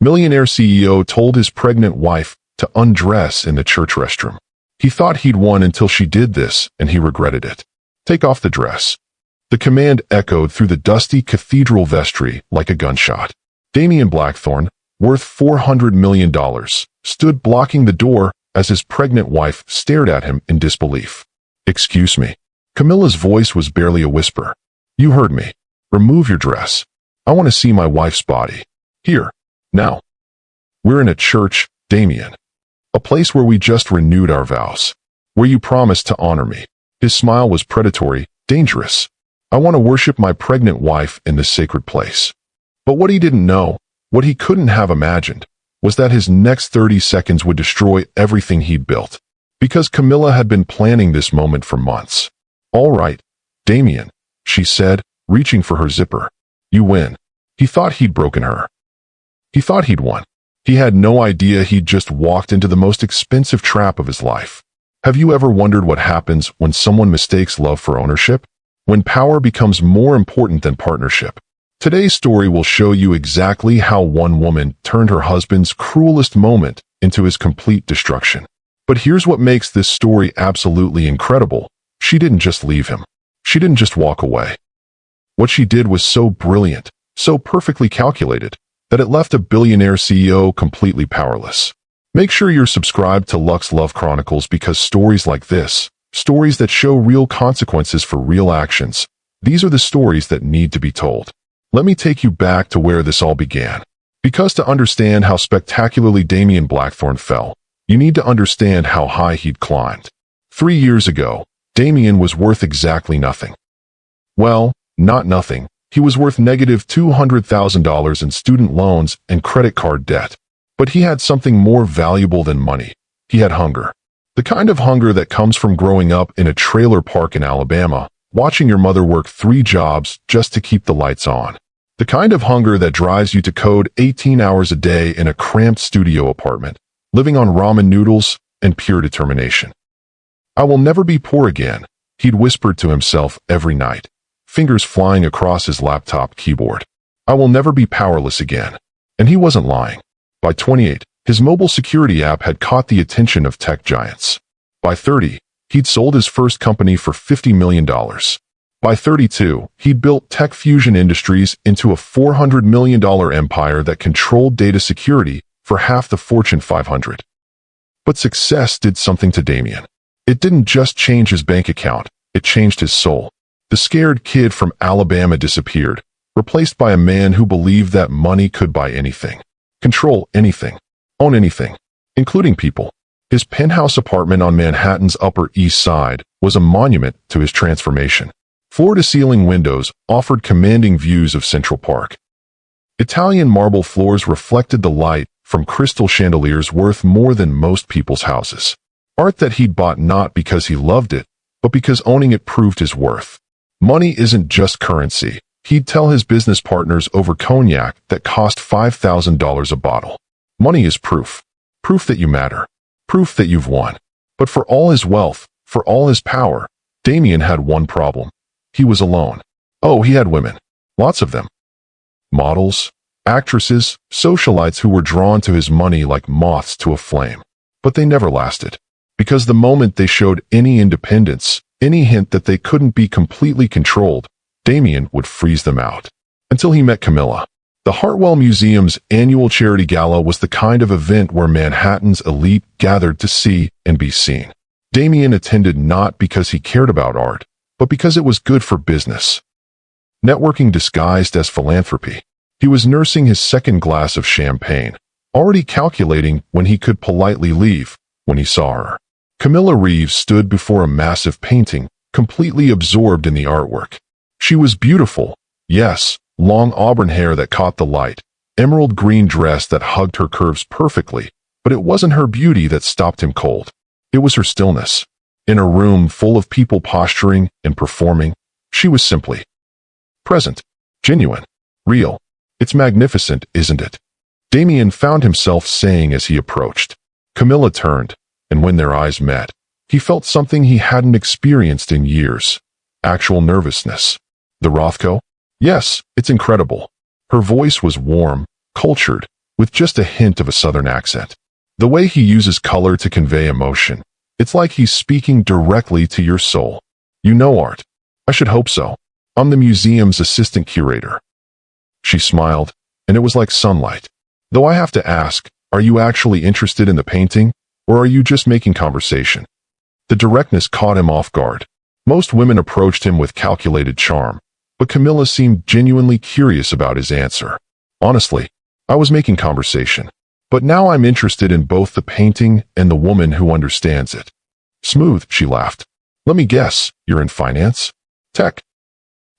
Millionaire CEO told his pregnant wife to undress in the church restroom. He thought he'd won until she did this, and he regretted it. Take off the dress. The command echoed through the dusty cathedral vestry like a gunshot. Damian Blackthorne, worth $400 million, stood blocking the door as his pregnant wife stared at him in disbelief. "Excuse me." Camilla's voice was barely a whisper. "You heard me. Remove your dress. I want to see my wife's body. Here. Now." "We're in a church, Damian. A place where we just renewed our vows. Where you promised to honor me." His smile was predatory, dangerous. "I want to worship my pregnant wife in this sacred place." But what he didn't know, what he couldn't have imagined, was that his next 30 seconds would destroy everything he'd built. Because Camilla had been planning this moment for months. "All right, Damian," she said, reaching for her zipper. "You win." He thought he'd broken her. He thought he'd won. He had no idea he'd just walked into the most expensive trap of his life. Have you ever wondered what happens when someone mistakes love for ownership? When power becomes more important than partnership? Today's story will show you exactly how one woman turned her husband's cruelest moment into his complete destruction. But here's what makes this story absolutely incredible. She didn't just leave him. She didn't just walk away. What she did was so brilliant, so perfectly calculated, that it left a billionaire CEO completely powerless. Make sure you're subscribed to Lux Love Chronicles because stories like this, stories that show real consequences for real actions, these are the stories that need to be told. Let me take you back to where this all began. Because to understand how spectacularly Damian Blackthorne fell, you need to understand how high he'd climbed. 3 years ago, Damian was worth exactly nothing. Well, not nothing. He was worth negative $200,000 in student loans and credit card debt. But he had something more valuable than money. He had hunger. The kind of hunger that comes from growing up in a trailer park in Alabama, watching your mother work 3 jobs just to keep the lights on. The kind of hunger that drives you to code 18 hours a day in a cramped studio apartment, living on ramen noodles and pure determination. "I will never be poor again," he'd whispered to himself every night, fingers flying across his laptop keyboard. "I will never be powerless again." And he wasn't lying. By 28, his mobile security app had caught the attention of tech giants. By 30, he'd sold his first company for $50 million. By 32, he'd built Tech Fusion Industries into a $400 million empire that controlled data security for half the Fortune 500. But success did something to Damian. It didn't just change his bank account, it changed his soul. The scared kid from Alabama disappeared, replaced by a man who believed that money could buy anything. Control anything, own anything, including people. His penthouse apartment on Manhattan's Upper East Side was a monument to his transformation. Floor-to-ceiling windows offered commanding views of Central Park. Italian marble floors reflected the light from crystal chandeliers worth more than most people's houses. Art that he'd bought not because he loved it, but because owning it proved his worth. Money isn't just currency. He'd tell his business partners over cognac that cost $5,000 a bottle. Money is proof. Proof that you matter. Proof that you've won. But for all his wealth, for all his power, Damian had one problem. He was alone. Oh, he had women. Lots of them. Models, actresses, socialites who were drawn to his money like moths to a flame. But they never lasted. Because the moment they showed any independence, any hint that they couldn't be completely controlled, Damian would freeze them out. Until he met Camilla. The Hartwell Museum's annual charity gala was the kind of event where Manhattan's elite gathered to see and be seen. Damian attended not because he cared about art, but because it was good for business. Networking disguised as philanthropy. He was nursing his second glass of champagne, already calculating when he could politely leave, when he saw her. Camilla Reeves stood before a massive painting, completely absorbed in the artwork. She was beautiful, yes, long auburn hair that caught the light, emerald green dress that hugged her curves perfectly, but it wasn't her beauty that stopped him cold. It was her stillness. In a room full of people posturing and performing, she was simply present, genuine, real. It's magnificent, isn't it? Damian found himself saying as he approached. Camilla turned, and when their eyes met, he felt something he hadn't experienced in years. Actual nervousness. The Rothko? Yes, it's incredible. Her voice was warm, cultured, with just a hint of a southern accent. The way he uses color to convey emotion, it's like he's speaking directly to your soul. You know art. I should hope so. I'm the museum's assistant curator. She smiled, and it was like sunlight. Though I have to ask, are you actually interested in the painting, or are you just making conversation? The directness caught him off guard. Most women approached him with calculated charm, but Camilla seemed genuinely curious about his answer. Honestly, I was making conversation, but now I'm interested in both the painting and the woman who understands it. Smooth, she laughed. Let me guess, you're in finance? Tech.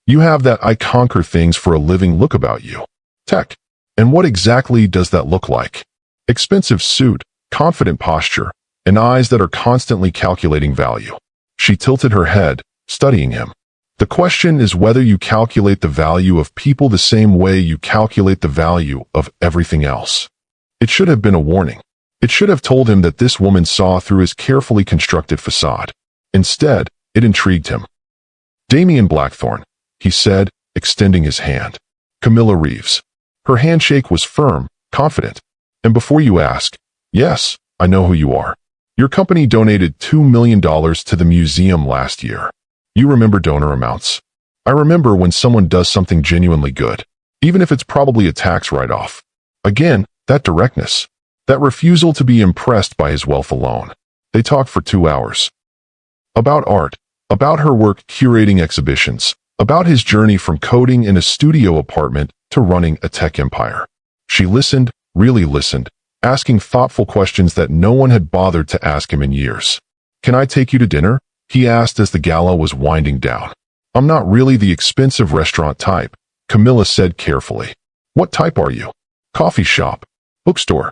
You have that I conquer things for a living look about you. Tech. And what exactly does that look like? Expensive suit, confident posture, and eyes that are constantly calculating value. She tilted her head, studying him. The question is whether you calculate the value of people the same way you calculate the value of everything else. It should have been a warning. It should have told him that this woman saw through his carefully constructed facade. Instead, it intrigued him. Damien Blackthorne, he said, extending his hand. Camilla Reeves. Her handshake was firm, confident. And before you ask, yes, I know who you are. Your company donated $2 million to the museum last year. You remember donor amounts. I remember when someone does something genuinely good, even if it's probably a tax write-off. Again, that directness. That refusal to be impressed by his wealth alone. They talked for 2 hours. About art, about her work curating exhibitions, about his journey from coding in a studio apartment to running a tech empire. She listened, really listened, asking thoughtful questions that no one had bothered to ask him in years. Can I take you to dinner? He asked as the gala was winding down. I'm not really the expensive restaurant type, Camilla said carefully. What type are you? Coffee shop? Bookstore?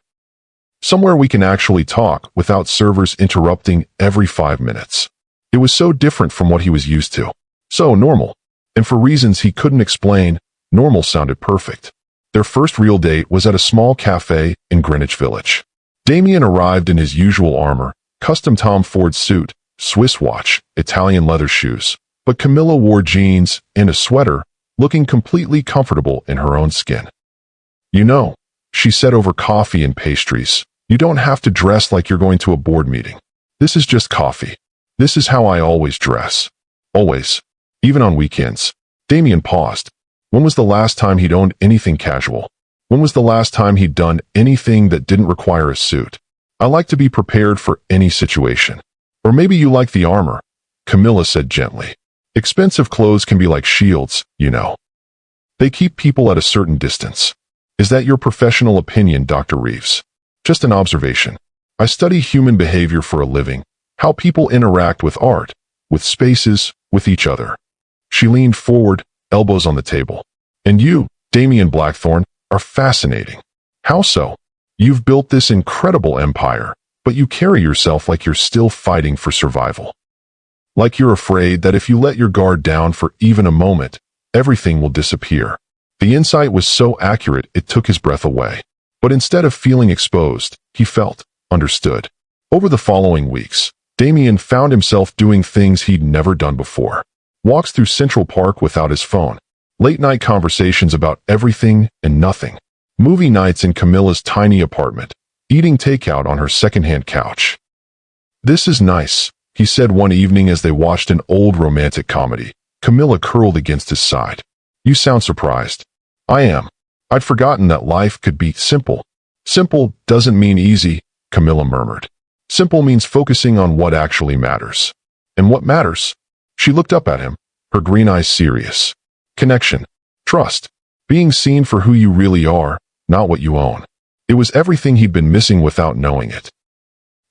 Somewhere we can actually talk without servers interrupting every 5 minutes. It was so different from what he was used to. So normal. And for reasons he couldn't explain, normal sounded perfect. Their first real date was at a small cafe in Greenwich Village. Damien arrived in his usual armor, custom Tom Ford suit, Swiss watch, Italian leather shoes. But Camilla wore jeans and a sweater, looking completely comfortable in her own skin. You know, she said over coffee and pastries, you don't have to dress like you're going to a board meeting. This is just coffee. This is how I always dress. Always. Even on weekends. Damien paused. When was the last time he'd owned anything casual? When was the last time he'd done anything that didn't require a suit? I like to be prepared for any situation. Or maybe you like the armor, Camilla said gently. Expensive clothes can be like shields, you know. They keep people at a certain distance. Is that your professional opinion, Dr. Reeves? Just an observation. I study human behavior for a living, how people interact with art, with spaces, with each other. She leaned forward, elbows on the table. And you, Damien Blackthorne, are fascinating. How so? You've built this incredible empire, but you carry yourself like you're still fighting for survival. Like you're afraid that if you let your guard down for even a moment, everything will disappear. The insight was so accurate it took his breath away. But instead of feeling exposed, he felt understood. Over the following weeks, Damien found himself doing things he'd never done before. Walks through Central Park without his phone. Late-night conversations about everything and nothing. Movie nights in Camilla's tiny apartment. Eating takeout on her second-hand couch. This is nice, he said one evening as they watched an old romantic comedy. Camilla curled against his side. You sound surprised. I am. I'd forgotten that life could be simple. Simple doesn't mean easy, Camilla murmured. Simple means focusing on what actually matters. And what matters? She looked up at him, her green eyes serious. Connection. Trust. Being seen for who you really are, not what you own. It was everything he'd been missing without knowing it.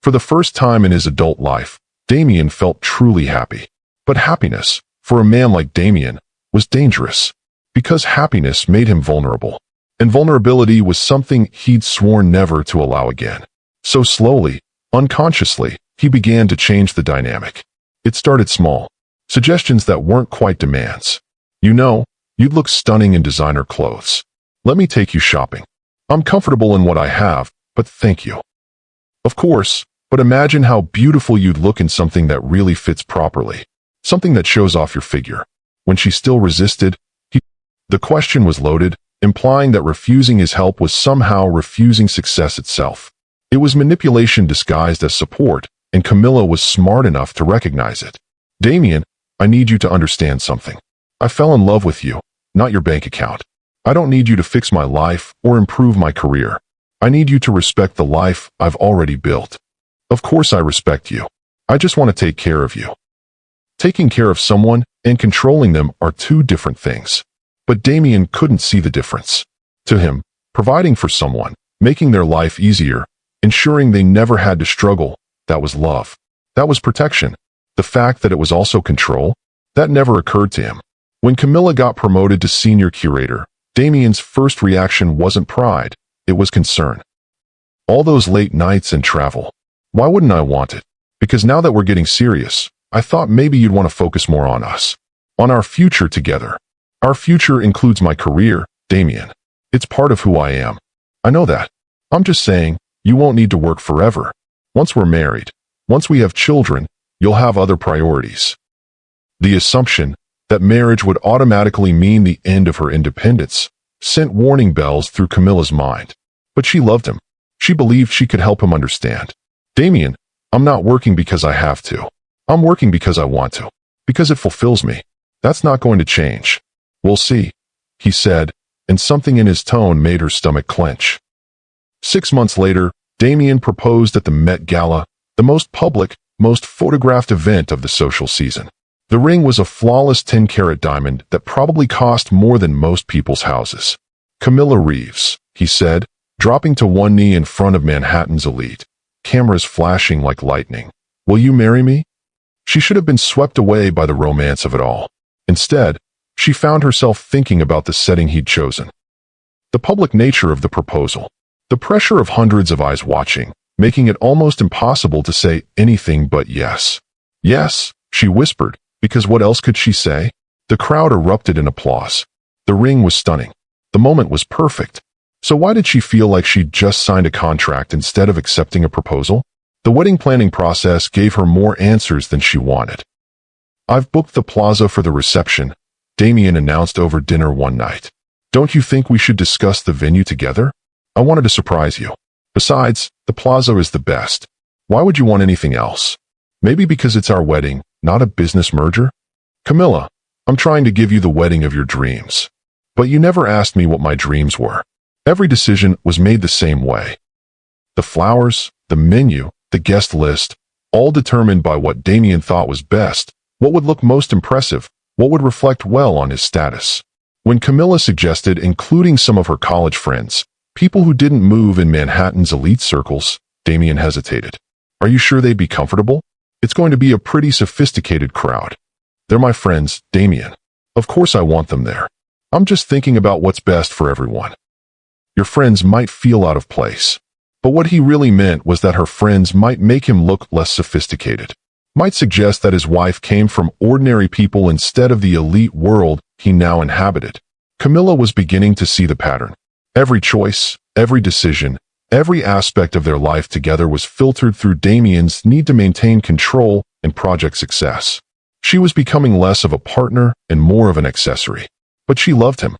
For the first time in his adult life, Damien felt truly happy. But happiness, for a man like Damien, was dangerous. Because happiness made him vulnerable. And vulnerability was something he'd sworn never to allow again. So slowly, unconsciously, he began to change the dynamic. It started small. Suggestions that weren't quite demands. You know, you'd look stunning in designer clothes. Let me take you shopping. I'm comfortable in what I have, but thank you. Of course, but imagine how beautiful you'd look in something that really fits properly. Something that shows off your figure. When she still resisted, the question was loaded, implying that refusing his help was somehow refusing success itself. It was manipulation disguised as support, and Camilla was smart enough to recognize it. Damien, I need you to understand something. I fell in love with you, not your bank account. I don't need you to fix my life or improve my career. I need you to respect the life I've already built. Of course I respect you. I just want to take care of you. Taking care of someone and controlling them are two different things. But Damien couldn't see the difference. To him, providing for someone, making their life easier, ensuring they never had to struggle, that was love. That was protection. The fact that it was also control, that never occurred to him. When Camilla got promoted to senior curator, Damien's first reaction wasn't pride, it was concern. All those late nights and travel. Why wouldn't I want it? Because now that we're getting serious, I thought maybe you'd want to focus more on us. On our future together. Our future includes my career, Damien. It's part of who I am. I know that. I'm just saying, you won't need to work forever. Once we're married, once we have children, you'll have other priorities. The assumption that marriage would automatically mean the end of her independence sent warning bells through Camilla's mind. But she loved him. She believed she could help him understand. Damien, I'm not working because I have to. I'm working because I want to. Because it fulfills me. That's not going to change. We'll see, he said, and something in his tone made her stomach clench. 6 months later, Damien proposed at the Met Gala, the most public, most photographed event of the social season. The ring was a flawless 10-carat diamond that probably cost more than most people's houses. Camilla Reeves, he said, dropping to one knee in front of Manhattan's elite, cameras flashing like lightning. Will you marry me? She should have been swept away by the romance of it all. Instead, she found herself thinking about the setting he'd chosen. The public nature of the proposal. The pressure of hundreds of eyes watching, making it almost impossible to say anything but yes. Yes, she whispered, because what else could she say? The crowd erupted in applause. The ring was stunning. The moment was perfect. So why did she feel like she'd just signed a contract instead of accepting a proposal? The wedding planning process gave her more answers than she wanted. I've booked the plaza for the reception, Damien announced over dinner one night. Don't you think we should discuss the venue together? I wanted to surprise you. Besides, the plaza is the best. Why would you want anything else? Maybe because it's our wedding, not a business merger? Camilla, I'm trying to give you the wedding of your dreams. But you never asked me what my dreams were. Every decision was made the same way. The flowers, the menu, the guest list, all determined by what Damien thought was best, what would look most impressive, what would reflect well on his status. When Camilla suggested including some of her college friends, people who didn't move in Manhattan's elite circles, Damien hesitated. Are you sure they'd be comfortable? It's going to be a pretty sophisticated crowd. They're my friends, Damien. Of course I want them there. I'm just thinking about what's best for everyone. Your friends might feel out of place. But what he really meant was that her friends might make him look less sophisticated. Might suggest that his wife came from ordinary people instead of the elite world he now inhabited. Camilla was beginning to see the pattern. Every choice, every decision, every aspect of their life together was filtered through Damien's need to maintain control and project success. She was becoming less of a partner and more of an accessory. But she loved him.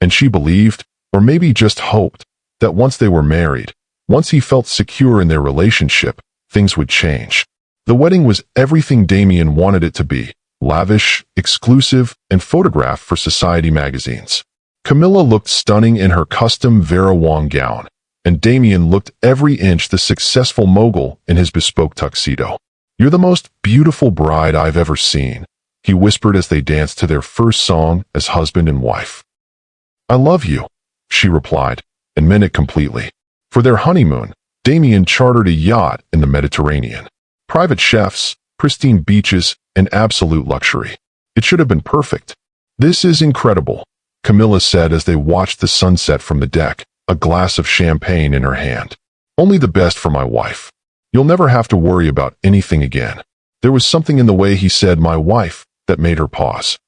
And she believed, or maybe just hoped, that once they were married, once he felt secure in their relationship, things would change. The wedding was everything Damien wanted it to be, lavish, exclusive, and photographed for society magazines. Camilla looked stunning in her custom Vera Wang gown, and Damien looked every inch the successful mogul in his bespoke tuxedo. You're the most beautiful bride I've ever seen, he whispered as they danced to their first song as husband and wife. I love you, she replied, and meant it completely. For their honeymoon, Damien chartered a yacht in the Mediterranean. Private chefs, pristine beaches, and absolute luxury. It should have been perfect. This is incredible, Camilla said as they watched the sunset from the deck, a glass of champagne in her hand. Only the best for my wife. You'll never have to worry about anything again. There was something in the way he said my wife that made her pause.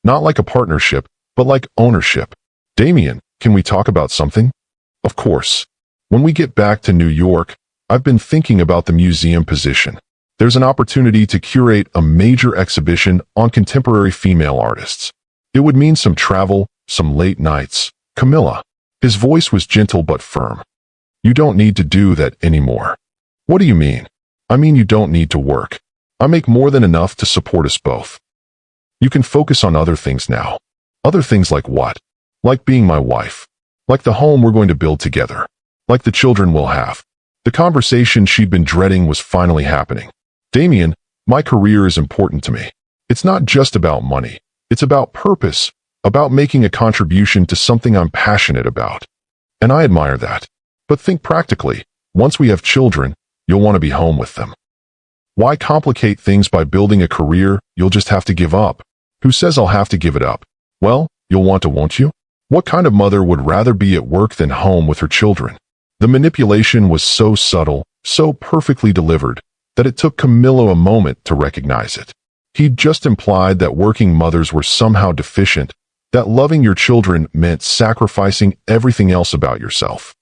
Not like a partnership, but like ownership. Damien, can we talk about something? Of course. When we get back to New York, I've been thinking about the museum position. There's an opportunity to curate a major exhibition on contemporary female artists. It would mean some travel, some late nights, Camilla. His voice was gentle but firm. You don't need to do that anymore. What do you mean? I mean you don't need to work. I make more than enough to support us both. You can focus on other things now. Other things like what? Like being my wife. Like the home we're going to build together. Like the children we'll have. The conversation she'd been dreading was finally happening. Damien, my career is important to me. It's not just about money. It's about purpose, about making a contribution to something I'm passionate about. And I admire that. But think practically. Once we have children, you'll want to be home with them. Why complicate things by building a career you'll just have to give up? Who says I'll have to give it up? Well, you'll want to, won't you? What kind of mother would rather be at work than home with her children? The manipulation was so subtle, so perfectly delivered, that it took Camillo a moment to recognize it. He'd just implied that working mothers were somehow deficient, that loving your children meant sacrificing everything else about yourself.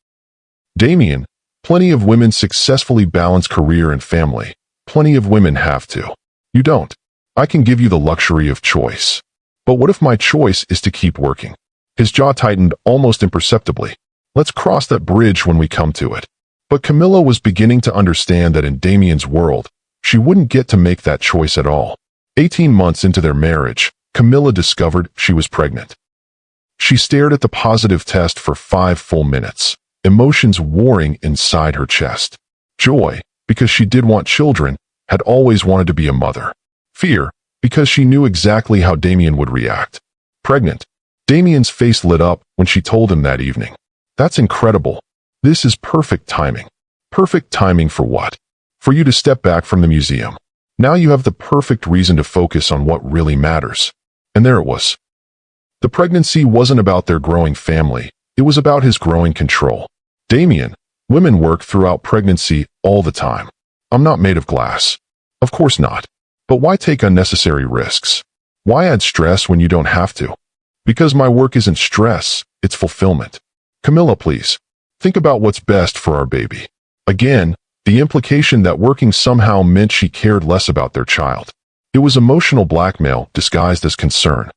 Damien, plenty of women successfully balance career and family. Plenty of women have to. You don't. I can give you the luxury of choice. But what if my choice is to keep working? His jaw tightened almost imperceptibly. Let's cross that bridge when we come to it. But Camilla was beginning to understand that in Damien's world, she wouldn't get to make that choice at all. 18 months into their marriage, Camilla discovered she was pregnant. She stared at the positive test for 5 full minutes, emotions warring inside her chest. Joy, because she did want children, had always wanted to be a mother. Fear, because she knew exactly how Damien would react. Pregnant. Damien's face lit up when she told him that evening. That's incredible. This is perfect timing. Perfect timing for what? For you to step back from the museum. Now you have the perfect reason to focus on what really matters. And there it was. The pregnancy wasn't about their growing family. It was about his growing control. Damien, women work throughout pregnancy all the time. I'm not made of glass. Of course not. But why take unnecessary risks? Why add stress when you don't have to? Because my work isn't stress, it's fulfillment. Camilla, please. Think about what's best for our baby. Again, the implication that working somehow meant she cared less about their child. It was emotional blackmail disguised as concern.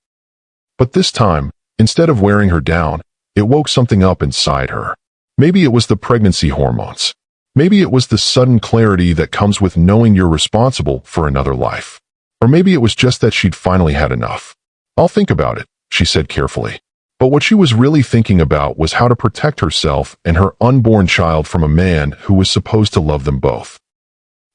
But this time, instead of wearing her down, it woke something up inside her. Maybe it was the pregnancy hormones. Maybe it was the sudden clarity that comes with knowing you're responsible for another life. Or maybe it was just that she'd finally had enough. I'll think about it, she said carefully. But what she was really thinking about was how to protect herself and her unborn child from a man who was supposed to love them both.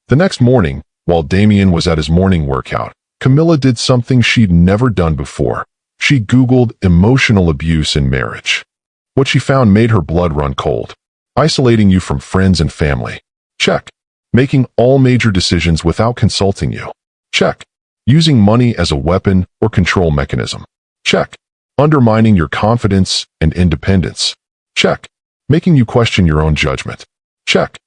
The next morning, while Damien was at his morning workout, Camilla did something she'd never done before. She Googled emotional abuse in marriage. What she found made her blood run cold. Isolating you from friends and family. Check. Making all major decisions without consulting you. Check. Using money as a weapon or control mechanism. Check. Undermining your confidence and independence. Check. Making you question your own judgment. Check.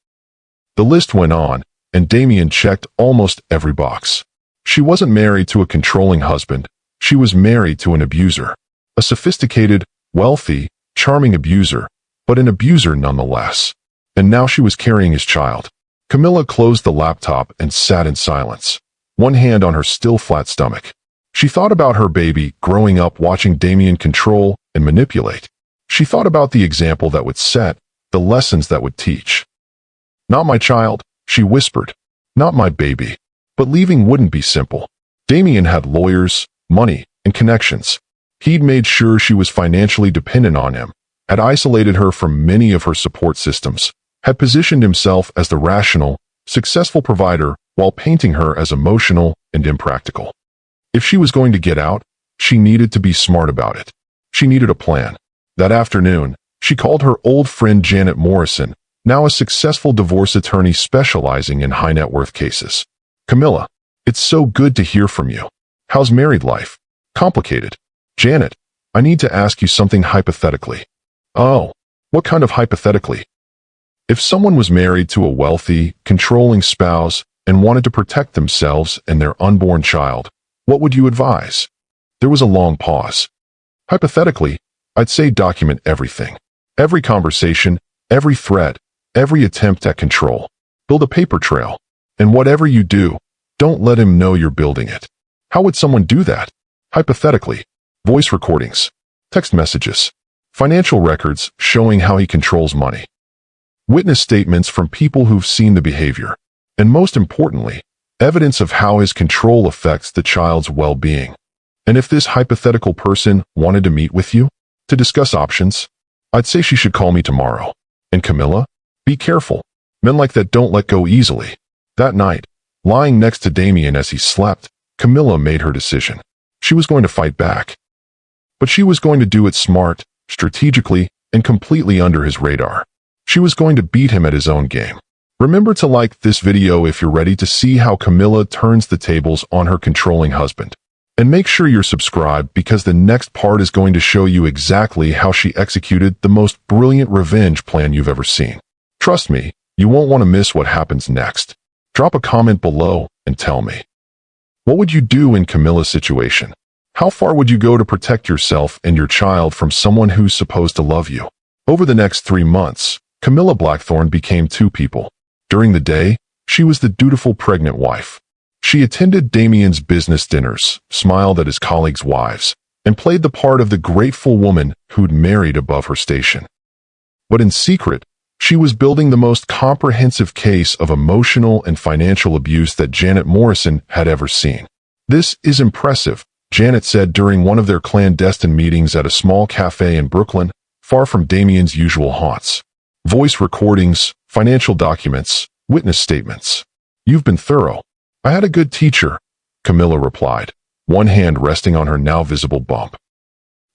The list went on, and Damien checked almost every box. She wasn't married to a controlling husband. She was married to an abuser. A sophisticated, wealthy, charming abuser, but an abuser nonetheless. And now she was carrying his child. Camilla closed the laptop and sat in silence, one hand on her still flat stomach. She thought about her baby growing up watching Damien control and manipulate. She thought about the example that would set, the lessons that would teach. Not my child, she whispered. Not my baby. But leaving wouldn't be simple. Damien had lawyers, money, and connections. He'd made sure she was financially dependent on him, had isolated her from many of her support systems, had positioned himself as the rational, successful provider while painting her as emotional and impractical. If she was going to get out, she needed to be smart about it. She needed a plan. That afternoon, she called her old friend Janet Morrison, now a successful divorce attorney specializing in high-net-worth cases. Camilla, it's so good to hear from you. How's married life? Complicated. Janet, I need to ask you something hypothetically. Oh, what kind of hypothetically? If someone was married to a wealthy, controlling spouse and wanted to protect themselves and their unborn child, what would you advise? There was a long pause. Hypothetically, I'd say document everything. Every conversation, every thread, every attempt at control. Build a paper trail. And whatever you do, don't let him know you're building it. How would someone do that? Hypothetically, voice recordings, text messages, Financial records showing how he controls money. Witness statements from people who've seen the behavior. And most importantly, evidence of how his control affects the child's well-being. And if this hypothetical person wanted to meet with you to discuss options, I'd say she should call me tomorrow. And Camilla, be careful. Men like that don't let go easily. That night, lying next to Damien as he slept, Camilla made her decision. She was going to fight back. But she was going to do it smart, strategically, and completely under his radar. She was going to beat him at his own game. Remember to like this video if you're ready to see how Camilla turns the tables on her controlling husband. And make sure you're subscribed because the next part is going to show you exactly how she executed the most brilliant revenge plan you've ever seen. Trust me, you won't want to miss what happens next. Drop a comment below and tell me. What would you do in Camilla's situation? How far would you go to protect yourself and your child from someone who's supposed to love you? Over the next 3 months, Camilla Blackthorne became two people. During the day, she was the dutiful pregnant wife. She attended Damien's business dinners, smiled at his colleagues' wives, and played the part of the grateful woman who'd married above her station. But in secret, she was building the most comprehensive case of emotional and financial abuse that Janet Morrison had ever seen. "This is impressive," Janet said during one of their clandestine meetings at a small cafe in Brooklyn, far from Damien's usual haunts. Voice recordings, financial documents, witness statements. "You've been thorough." "I had a good teacher," Camilla replied, one hand resting on her now visible bump.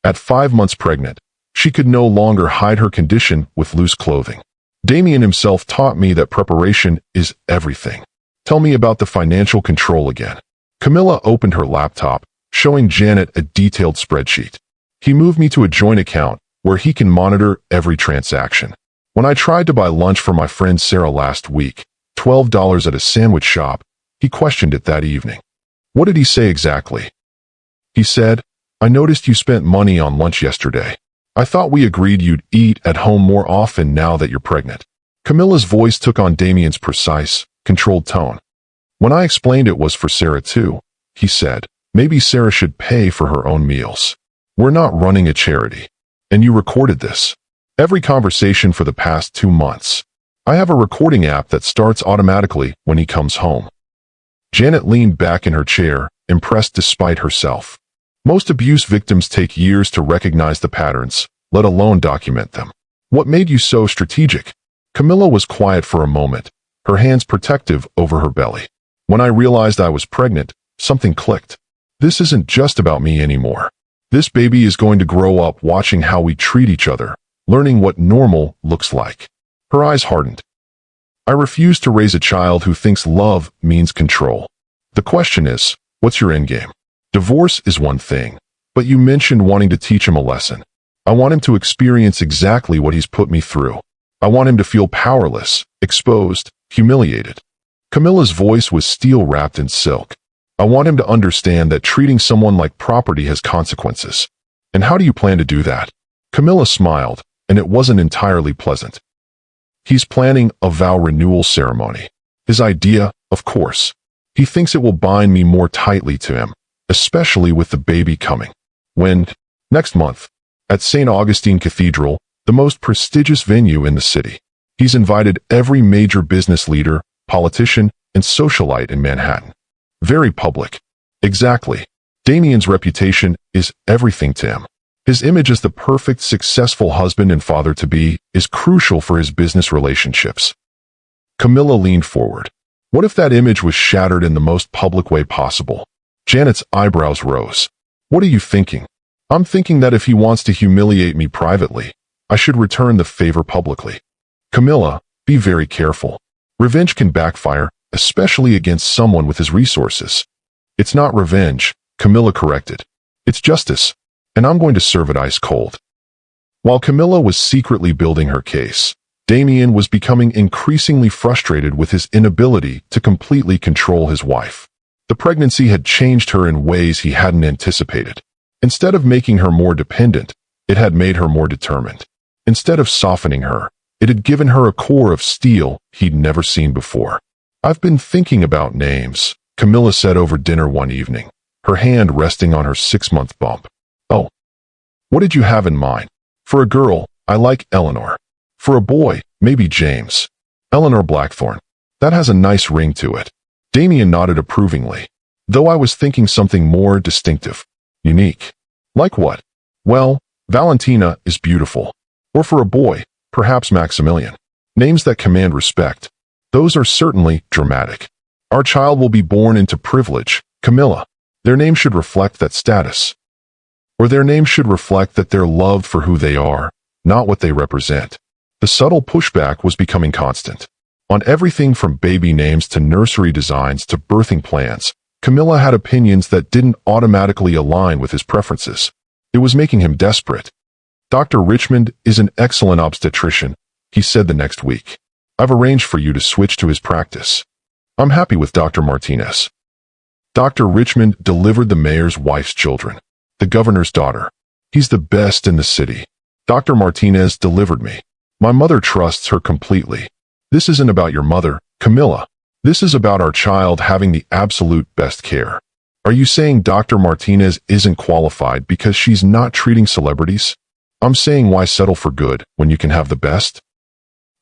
At 5 months pregnant, she could no longer hide her condition with loose clothing. "Damien himself taught me that preparation is everything." "Tell me about the financial control again." Camilla opened her laptop, showing Janet a detailed spreadsheet. "He moved me to a joint account where he can monitor every transaction. When I tried to buy lunch for my friend Sarah last week, $12 at a sandwich shop, he questioned it that evening." "What did he say exactly?" "He said, 'I noticed you spent money on lunch yesterday. I thought we agreed you'd eat at home more often now that you're pregnant.'" Camilla's voice took on Damien's precise, controlled tone. "When I explained it was for Sarah too, he said, 'Maybe Sarah should pay for her own meals. We're not running a charity. And you recorded this. Every conversation for the past 2 months. I have a recording app that starts automatically when he comes home." Janet leaned back in her chair, impressed despite herself. "Most abuse victims take years to recognize the patterns, let alone document them. What made you so strategic?" Camilla was quiet for a moment, her hands protective over her belly. "When I realized I was pregnant, something clicked. This isn't just about me anymore. This baby is going to grow up watching how we treat each other, learning what normal looks like." Her eyes hardened. "I refuse to raise a child who thinks love means control. The question is, what's your endgame? Divorce is one thing, but you mentioned wanting to teach him a lesson. I want him to experience exactly what he's put me through. I want him to feel powerless, exposed, humiliated." Camilla's voice was steel-wrapped in silk. "I want him to understand that treating someone like property has consequences. And how do you plan to do that?" Camilla smiled, and it wasn't entirely pleasant. "He's planning a vow renewal ceremony. His idea, of course. He thinks it will bind me more tightly to him, especially with the baby coming. When? Next month. At St. Augustine Cathedral, the most prestigious venue in the city. He's invited every major business leader, politician, and socialite in Manhattan. Very public." "Exactly. Damien's reputation is everything to him. His image as the perfect, successful husband and father-to-be is crucial for his business relationships." Camilla leaned forward. "What if that image was shattered in the most public way possible?" Janet's eyebrows rose. "What are you thinking?" "I'm thinking that if he wants to humiliate me privately, I should return the favor publicly." "Camilla, be very careful. Revenge can backfire, especially against someone with his resources." "It's not revenge," Camilla corrected. "It's justice. And I'm going to serve it ice cold." While Camilla was secretly building her case, Damien was becoming increasingly frustrated with his inability to completely control his wife. The pregnancy had changed her in ways he hadn't anticipated. Instead of making her more dependent, it had made her more determined. Instead of softening her, it had given her a core of steel he'd never seen before. "I've been thinking about names," Camilla said over dinner one evening, her hand resting on her 6-month bump. "Oh, what did you have in mind?" For a girl, I like Eleanor. For a boy, maybe James. Eleanor Blackthorne. That has a nice ring to it. Damien nodded approvingly. Though I was thinking something more distinctive. Unique. Like what? Well, Valentina is beautiful. Or for a boy, perhaps Maximilian. Names that command respect. Those are certainly dramatic. Our child will be born into privilege, Camilla. Their name should reflect that status. Or their name should reflect that they're loved for who they are, not what they represent. The subtle pushback was becoming constant. On everything from baby names to nursery designs to birthing plans, Camilla had opinions that didn't automatically align with his preferences. It was making him desperate. Dr. Richmond is an excellent obstetrician, he said the next week. I've arranged for you to switch to his practice. I'm happy with Dr. Martinez. Dr. Richmond delivered the mayor's wife's children, the governor's daughter. He's the best in the city. Dr. Martinez delivered me. My mother trusts her completely. This isn't about your mother, Camilla. This is about our child having the absolute best care. Are you saying Dr. Martinez isn't qualified because she's not treating celebrities? I'm saying why settle for good when you can have the best?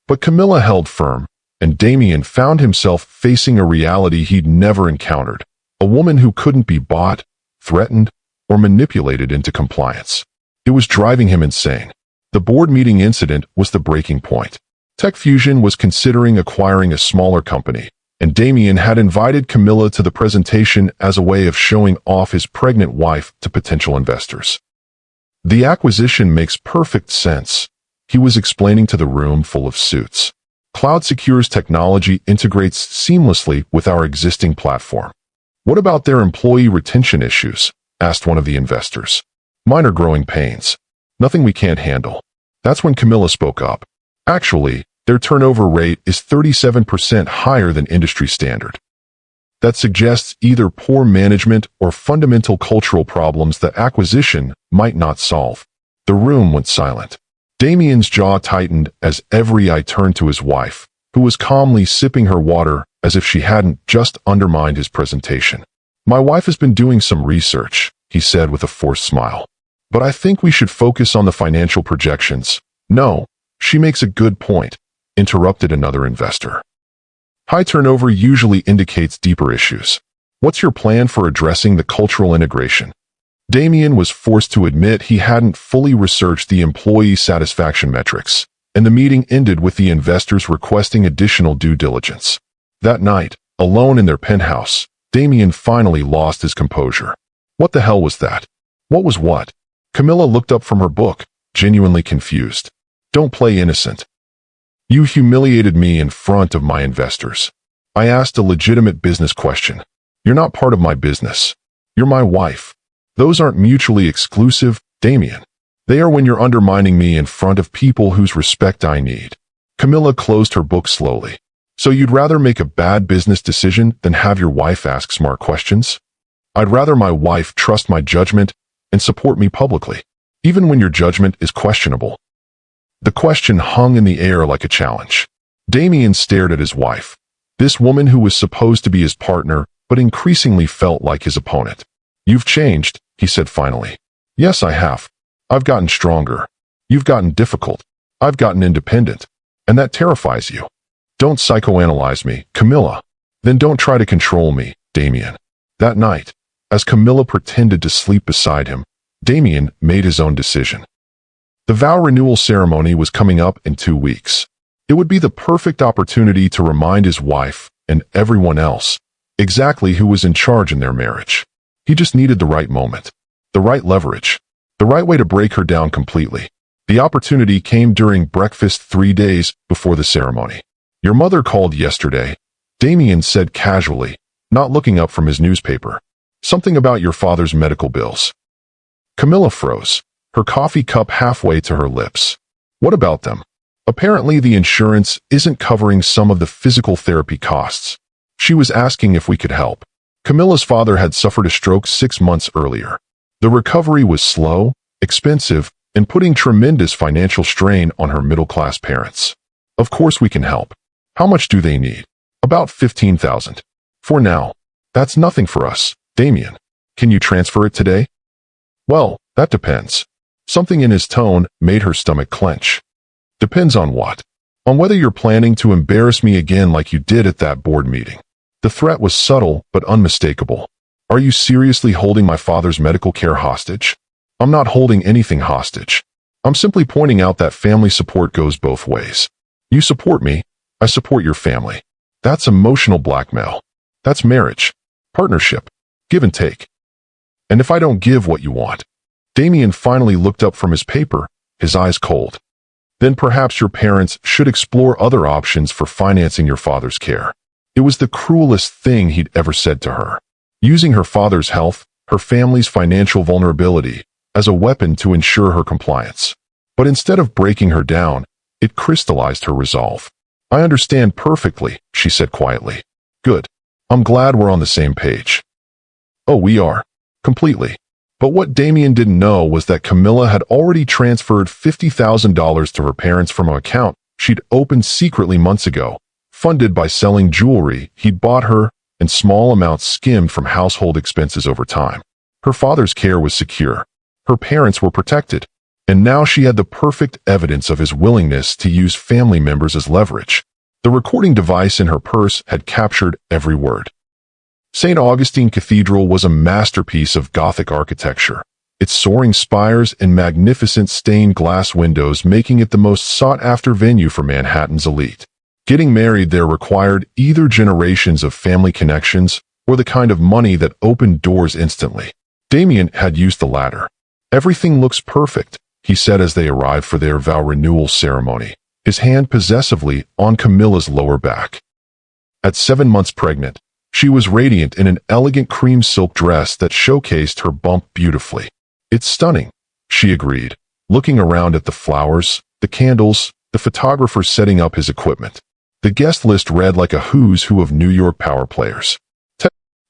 But Camilla held firm, and Damien found himself facing a reality he'd never encountered, a woman who couldn't be bought, threatened, or manipulated into compliance. It was driving him insane. The board meeting incident was the breaking point. Tech Fusion was considering acquiring a smaller company, and Damien had invited Camilla to the presentation as a way of showing off his pregnant wife to potential investors. The acquisition makes perfect sense, he was explaining to the room full of suits. Cloud Secure's technology integrates seamlessly with our existing platform. What about their employee retention issues? Asked one of the investors. Minor growing pains. Nothing we can't handle. That's when Camilla spoke up. Actually, their turnover rate is 37% higher than industry standard. That suggests either poor management or fundamental cultural problems that acquisition might not solve. The room went silent. Damien's jaw tightened as every eye turned to his wife, who was calmly sipping her water as if she hadn't just undermined his presentation. My wife has been doing some research, he said with a forced smile. But I think we should focus on the financial projections. No, she makes a good point, interrupted another investor. High turnover usually indicates deeper issues. What's your plan for addressing the cultural integration? Damien was forced to admit he hadn't fully researched the employee satisfaction metrics, and the meeting ended with the investors requesting additional due diligence. That night, alone in their penthouse, Damien finally lost his composure. What the hell was that? What was what? Camilla looked up from her book, genuinely confused. Don't play innocent. You humiliated me in front of my investors. I asked a legitimate business question. You're not part of my business. You're my wife. Those aren't mutually exclusive, Damien. They are when you're undermining me in front of people whose respect I need. Camilla closed her book slowly. So you'd rather make a bad business decision than have your wife ask smart questions? I'd rather my wife trust my judgment and support me publicly, even when your judgment is questionable. The question hung in the air like a challenge. Damien stared at his wife, this woman who was supposed to be his partner, but increasingly felt like his opponent. You've changed, he said finally. Yes, I have. I've gotten stronger. You've gotten difficult. I've gotten independent. And that terrifies you. Don't psychoanalyze me, Camilla. Then don't try to control me, Damien. That night, as Camilla pretended to sleep beside him, Damien made his own decision. The vow renewal ceremony was coming up in 2 weeks. It would be the perfect opportunity to remind his wife and everyone else exactly who was in charge in their marriage. He just needed the right moment, the right leverage, the right way to break her down completely. The opportunity came during breakfast 3 days before the ceremony. Your mother called yesterday, Damien said casually, not looking up from his newspaper. Something about your father's medical bills. Camilla froze, her coffee cup halfway to her lips. What about them? Apparently the insurance isn't covering some of the physical therapy costs. She was asking if we could help. Camilla's father had suffered a stroke 6 months earlier. The recovery was slow, expensive, and putting tremendous financial strain on her middle-class parents. Of course we can help. How much do they need? About $15,000. For now. That's nothing for us, Damien. Can you transfer it today? Well, that depends. Something in his tone made her stomach clench. Depends on what? On whether you're planning to embarrass me again like you did at that board meeting. The threat was subtle but unmistakable. Are you seriously holding my father's medical care hostage? I'm not holding anything hostage. I'm simply pointing out that family support goes both ways. You support me, I support your family. That's emotional blackmail. That's marriage. Partnership. Give and take. And if I don't give what you want? Damien finally looked up from his paper, his eyes cold. Then perhaps your parents should explore other options for financing your father's care. It was the cruelest thing he'd ever said to her. Using her father's health, her family's financial vulnerability, as a weapon to ensure her compliance. But instead of breaking her down, it crystallized her resolve. I understand perfectly, she said quietly. Good. I'm glad we're on the same page. Oh, we are. Completely. But what Damien didn't know was that Camilla had already transferred $50,000 to her parents from an account she'd opened secretly months ago, funded by selling jewelry he'd bought her and small amounts skimmed from household expenses over time. Her father's care was secure. Her parents were protected. And now she had the perfect evidence of his willingness to use family members as leverage. The recording device in her purse had captured every word. St. Augustine Cathedral was a masterpiece of Gothic architecture, its soaring spires and magnificent stained glass windows making it the most sought-after venue for Manhattan's elite. Getting married there required either generations of family connections or the kind of money that opened doors instantly. Damien had used the latter. Everything looks perfect, he said as they arrived for their vow renewal ceremony, his hand possessively on Camilla's lower back. At 7 months pregnant, she was radiant in an elegant cream silk dress that showcased her bump beautifully. It's stunning, she agreed, looking around at the flowers, the candles, the photographer setting up his equipment. The guest list read like a who's who of New York power players.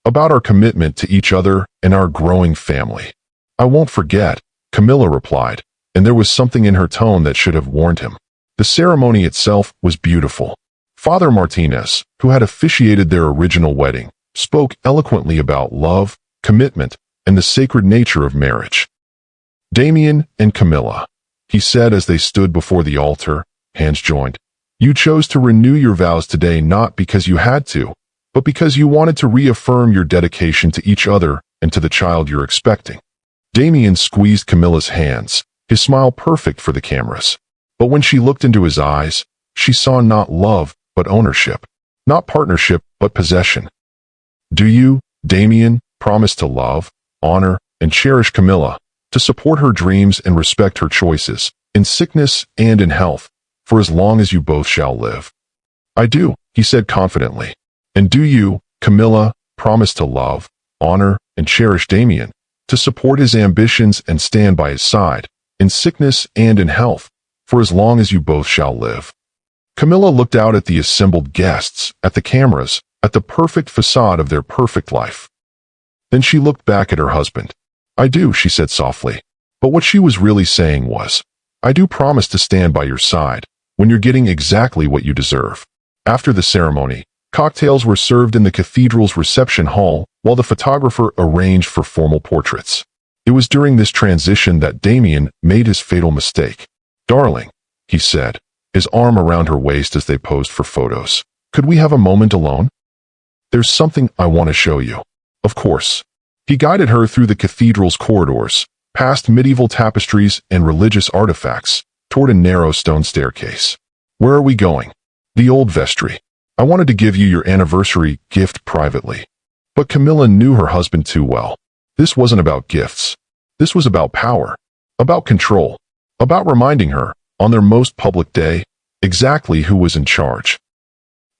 About our commitment to each other and our growing family. I won't forget, Camilla replied, and there was something in her tone that should have warned him. The ceremony itself was beautiful. Father Martinez, who had officiated their original wedding, spoke eloquently about love, commitment, and the sacred nature of marriage. Damien and Camilla, he said as they stood before the altar, hands joined. You chose to renew your vows today not because you had to, but because you wanted to reaffirm your dedication to each other and to the child you're expecting. Damien squeezed Camilla's hands, his smile perfect for the cameras. But when she looked into his eyes, she saw not love, but ownership. Not partnership, but possession. Do you, Damien, promise to love, honor, and cherish Camilla, to support her dreams and respect her choices, in sickness and in health, for as long as you both shall live? I do, he said confidently. And do you, Camilla, promise to love, honor, and cherish Damien, to support his ambitions and stand by his side, in sickness and in health, for as long as you both shall live? Camilla looked out at the assembled guests, at the cameras, at the perfect facade of their perfect life. Then she looked back at her husband. I do, she said softly. But what she was really saying was, I do promise to stand by your side, when you're getting exactly what you deserve. After the ceremony, cocktails were served in the cathedral's reception hall, while the photographer arranged for formal portraits. It was during this transition that Damien made his fatal mistake. Darling, he said, his arm around her waist as they posed for photos. Could we have a moment alone? There's something I want to show you. Of course. He guided her through the cathedral's corridors, past medieval tapestries and religious artifacts, toward a narrow stone staircase. Where are we going? The old vestry. I wanted to give you your anniversary gift privately. But Camilla knew her husband too well. This wasn't about gifts. This was about power, about control, about reminding her, on their most public day, exactly who was in charge.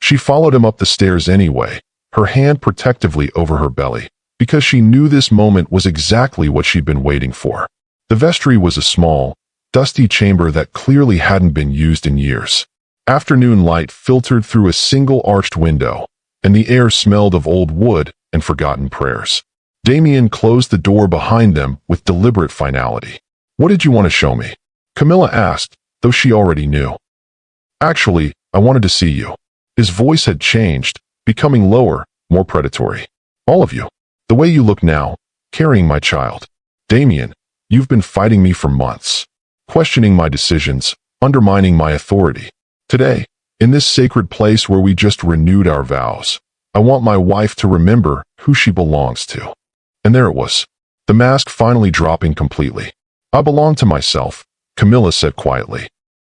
She followed him up the stairs anyway, her hand protectively over her belly, because she knew this moment was exactly what she'd been waiting for. The vestry was a small, dusty chamber that clearly hadn't been used in years. Afternoon light filtered through a single arched window, and the air smelled of old wood and forgotten prayers. Damien closed the door behind them with deliberate finality. What did you want to show me? Camilla asked, though she already knew. Actually, I wanted to see you. His voice had changed, becoming lower, more predatory. All of you. The way you look now, carrying my child. Damien, You've been fighting me for months, questioning my decisions, undermining my authority. Today, in this sacred place where we just renewed our vows, I want my wife to remember who she belongs to." And there it was, the mask finally dropping completely. "I belong to myself," Camilla said quietly.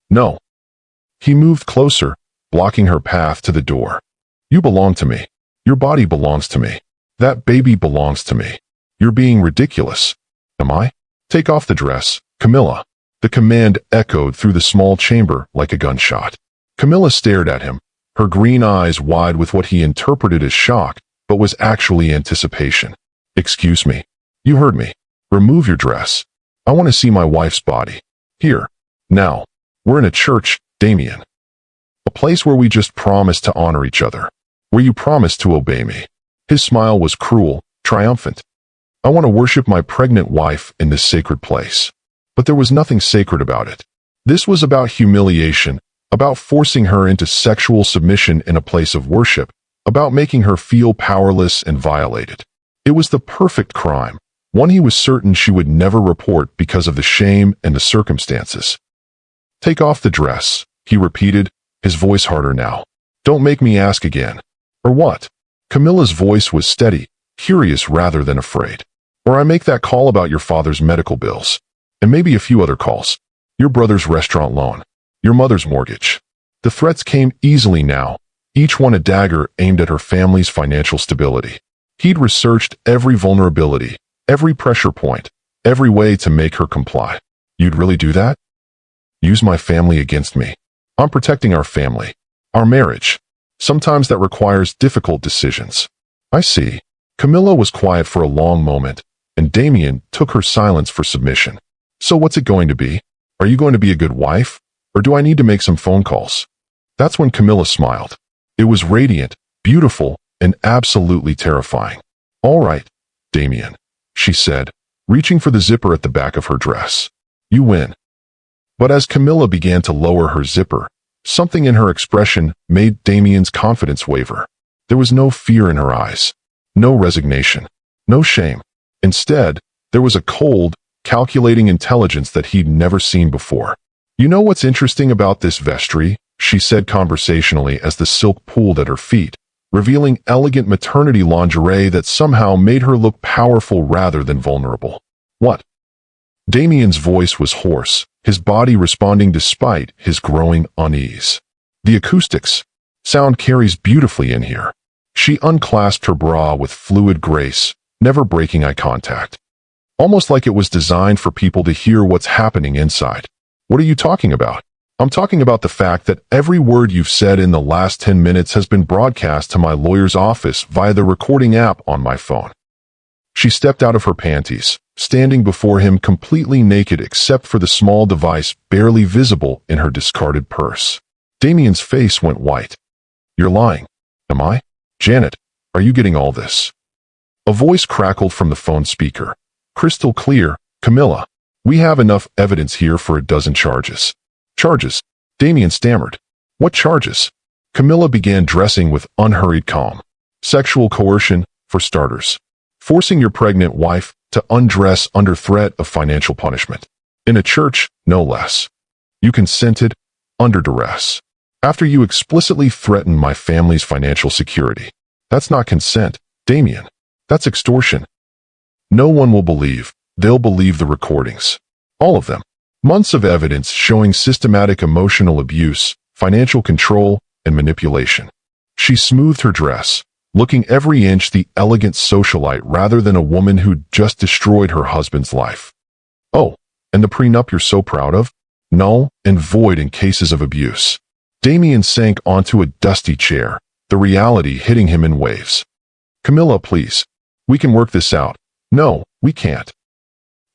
"No." He moved closer, blocking her path to the door. "You belong to me. Your body belongs to me. That baby belongs to me. You're being ridiculous." "Am I?" "Take off the dress, Camilla." The command echoed through the small chamber like a gunshot. Camilla stared at him, her green eyes wide with what he interpreted as shock, but was actually anticipation. "Excuse me. You heard me. Remove your dress. I want to see my wife's body. Here. Now. We're in a church, Damien. A place where we just promised to honor each other. Where you promised to obey me." His smile was cruel, triumphant. "I want to worship my pregnant wife in this sacred place." But there was nothing sacred about it. This was about humiliation, about forcing her into sexual submission in a place of worship, about making her feel powerless and violated. It was the perfect crime, one he was certain she would never report because of the shame and the circumstances. "Take off the dress," he repeated, his voice harder now. "Don't make me ask again." "Or what?" Camilla's voice was steady, curious rather than afraid. "Or I make that call about your father's medical bills. And maybe a few other calls. Your brother's restaurant loan. Your mother's mortgage." The threats came easily now, each one a dagger aimed at her family's financial stability. He'd researched every vulnerability, every pressure point, every way to make her comply. "You'd really do that? Use my family against me? I'm protecting our family, our marriage. Sometimes that requires difficult decisions." "I see." Camilla was quiet for a long moment, and Damien took her silence for submission. "So what's it going to be? Are you going to be a good wife? Or do I need to make some phone calls?" That's when Camilla smiled. It was radiant, beautiful, and absolutely terrifying. "All right, Damien," she said, reaching for the zipper at the back of her dress. "You win." But as Camilla began to lower her zipper, something in her expression made Damien's confidence waver. There was no fear in her eyes, no resignation, no shame. Instead, there was a cold, calculating intelligence that he'd never seen before. "You know what's interesting about this vestry?" she said conversationally as the silk pulled at her feet, revealing elegant maternity lingerie that somehow made her look powerful rather than vulnerable. "What?" Damien's voice was hoarse, his body responding despite his growing unease. "The acoustics. Sound carries beautifully in here." She unclasped her bra with fluid grace, never breaking eye contact. Almost like it was designed for people to hear what's happening inside. "What are you talking about?" "I'm talking about the fact that every word you've said in the last 10 minutes has been broadcast to my lawyer's office via the recording app on my phone." She stepped out of her panties, standing before him completely naked except for the small device barely visible in her discarded purse. Damien's face went white. "You're lying." "Am I?" "Janet, are you getting all this?" A voice crackled from the phone speaker. Crystal clear, "Camilla, we have enough evidence here for a dozen charges." "Charges?" Damien stammered. "What charges?" Camilla began dressing with unhurried calm. "Sexual coercion, for starters. Forcing your pregnant wife to undress under threat of financial punishment. In a church, no less. You consented, under duress. After you explicitly threatened my family's financial security. That's not consent, Damien. That's extortion. No one will believe. They'll believe the recordings. All of them. Months of evidence showing systematic emotional abuse, financial control, and manipulation." She smoothed her dress, looking every inch the elegant socialite rather than a woman who'd just destroyed her husband's life. "Oh, and the prenup you're so proud of? Null and void in cases of abuse." Damien sank onto a dusty chair, the reality hitting him in waves. "Camilla, please. We can work this out." "No, we can't.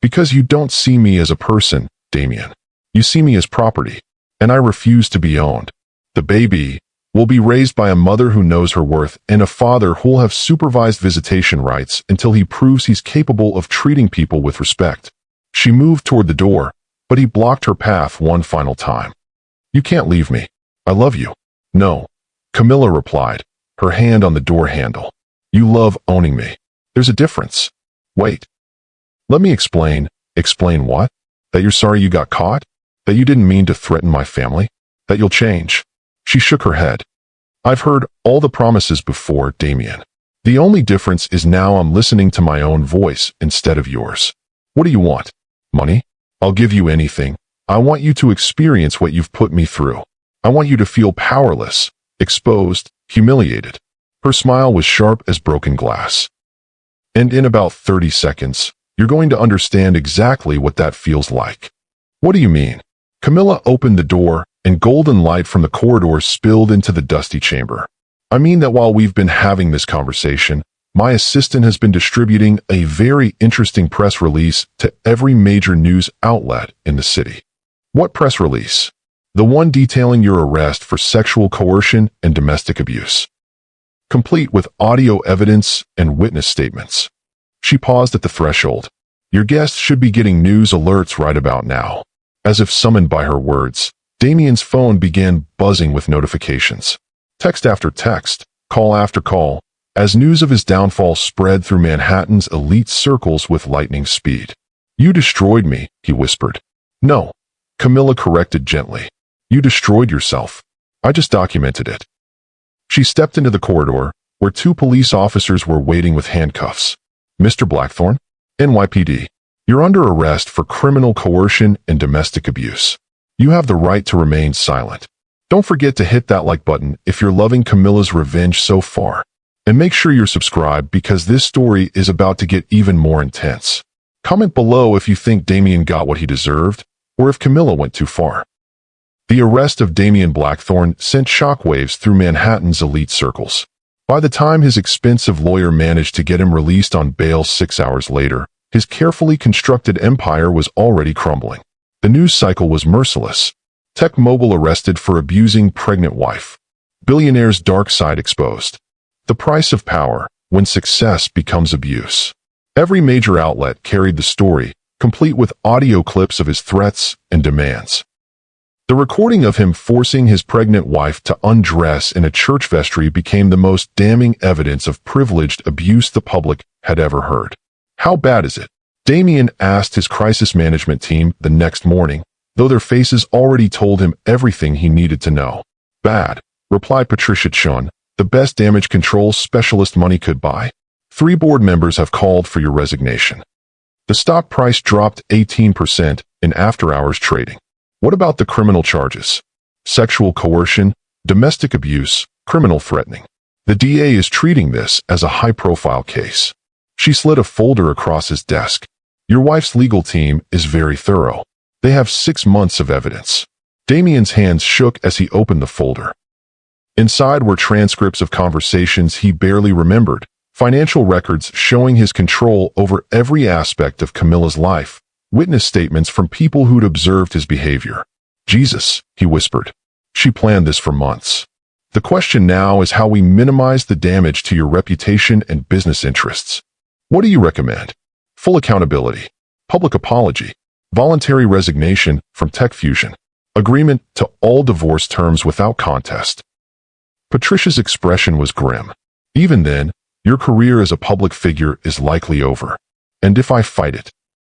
Because you don't see me as a person, Damien. You see me as property, and I refuse to be owned. The baby will be raised by a mother who knows her worth and a father who'll have supervised visitation rights until he proves he's capable of treating people with respect." She moved toward the door, but he blocked her path one final time. "You can't leave me. I love you." "No," Camilla replied, her hand on the door handle. "You love owning me. There's a difference. Wait. Let me explain," Explain what? That you're sorry you got caught? That you didn't mean to threaten my family? That you'll change? She shook her head. I've heard all the promises before, Damien. The only difference is now I'm listening to my own voice instead of yours. What do you want? Money? I'll give you anything. I want you to experience what you've put me through. I want you to feel powerless, exposed, humiliated. Her smile was sharp as broken glass. And in about 30 seconds, you're going to understand exactly what that feels like. What do you mean? Camilla opened the door, and golden light from the corridor spilled into the dusty chamber. I mean that while we've been having this conversation, my assistant has been distributing a very interesting press release to every major news outlet in the city. What press release? The one detailing your arrest for sexual coercion and domestic abuse, complete with audio evidence and witness statements. She paused at the threshold. Your guest should be getting news alerts right about now. As if summoned by her words, Damien's phone began buzzing with notifications. Text after text, call after call, as news of his downfall spread through Manhattan's elite circles with lightning speed. You destroyed me, he whispered. No, Camilla corrected gently. You destroyed yourself. I just documented it. She stepped into the corridor, where two police officers were waiting with handcuffs. Mr. Blackthorne? NYPD. You're under arrest for criminal coercion and domestic abuse. You have the right to remain silent. Don't forget to hit that like button if you're loving Camilla's revenge so far. And make sure you're subscribed because this story is about to get even more intense. Comment below if you think Damien got what he deserved, or if Camilla went too far. The arrest of Damien Blackthorne sent shockwaves through Manhattan's elite circles. By the time his expensive lawyer managed to get him released on bail 6 hours later, his carefully constructed empire was already crumbling. The news cycle was merciless. Tech mogul arrested for abusing pregnant wife. Billionaire's dark side exposed. The price of power, when success becomes abuse. Every major outlet carried the story, complete with audio clips of his threats and demands. The recording of him forcing his pregnant wife to undress in a church vestry became the most damning evidence of privileged abuse the public had ever heard. How bad is it? Damien asked his crisis management team the next morning, though their faces already told him everything he needed to know. Bad, replied Patricia Chun, the best damage control specialist money could buy. 3 board members have called for your resignation. The stock price dropped 18% in after-hours trading. What about the criminal charges? Sexual coercion, domestic abuse, criminal threatening. The DA is treating this as a high-profile case. She slid a folder across his desk. Your wife's legal team is very thorough. They have 6 months of evidence. Damien's hands shook as he opened the folder. Inside were transcripts of conversations he barely remembered, financial records showing his control over every aspect of Camilla's life, witness statements from people who'd observed his behavior. Jesus, he whispered. She planned this for months. The question now is how we minimize the damage to your reputation and business interests. What do you recommend? Full accountability, public apology, voluntary resignation from tech fusion, agreement to all divorce terms without contest. Patricia's expression was grim. Even then, your career as a public figure is likely over. And if I fight it,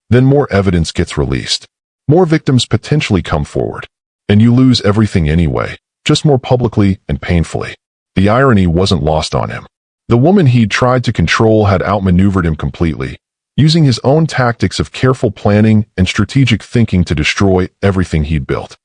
then more evidence gets released. More victims potentially come forward. And you lose everything anyway, just more publicly and painfully. The irony wasn't lost on him. The woman he'd tried to control had outmaneuvered him completely, using his own tactics of careful planning and strategic thinking to destroy everything he'd built.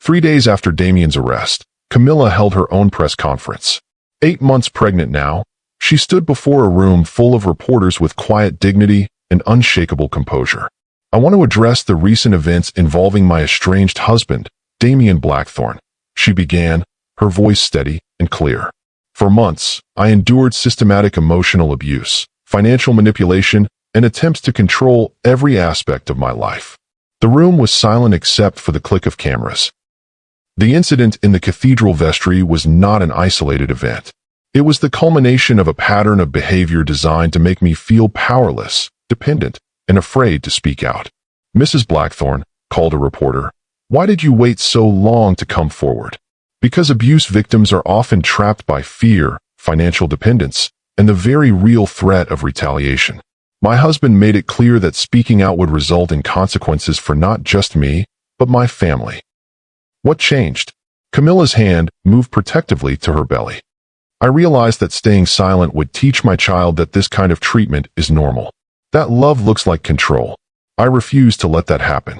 3 days after Damien's arrest, Camilla held her own press conference. 8 months pregnant now, she stood before a room full of reporters with quiet dignity and unshakable composure. I want to address the recent events involving my estranged husband, Damien Blackthorne, she began, her voice steady and clear. For months, I endured systematic emotional abuse, financial manipulation, and attempts to control every aspect of my life. The room was silent except for the click of cameras. The incident in the cathedral vestry was not an isolated event. It was the culmination of a pattern of behavior designed to make me feel powerless, dependent, and afraid to speak out. Mrs. Blackthorne, called a reporter, why did you wait so long to come forward? Because abuse victims are often trapped by fear, financial dependence, and the very real threat of retaliation. My husband made it clear that speaking out would result in consequences for not just me, but my family. What changed? Camilla's hand moved protectively to her belly. I realized that staying silent would teach my child that this kind of treatment is normal. That love looks like control. I refuse to let that happen.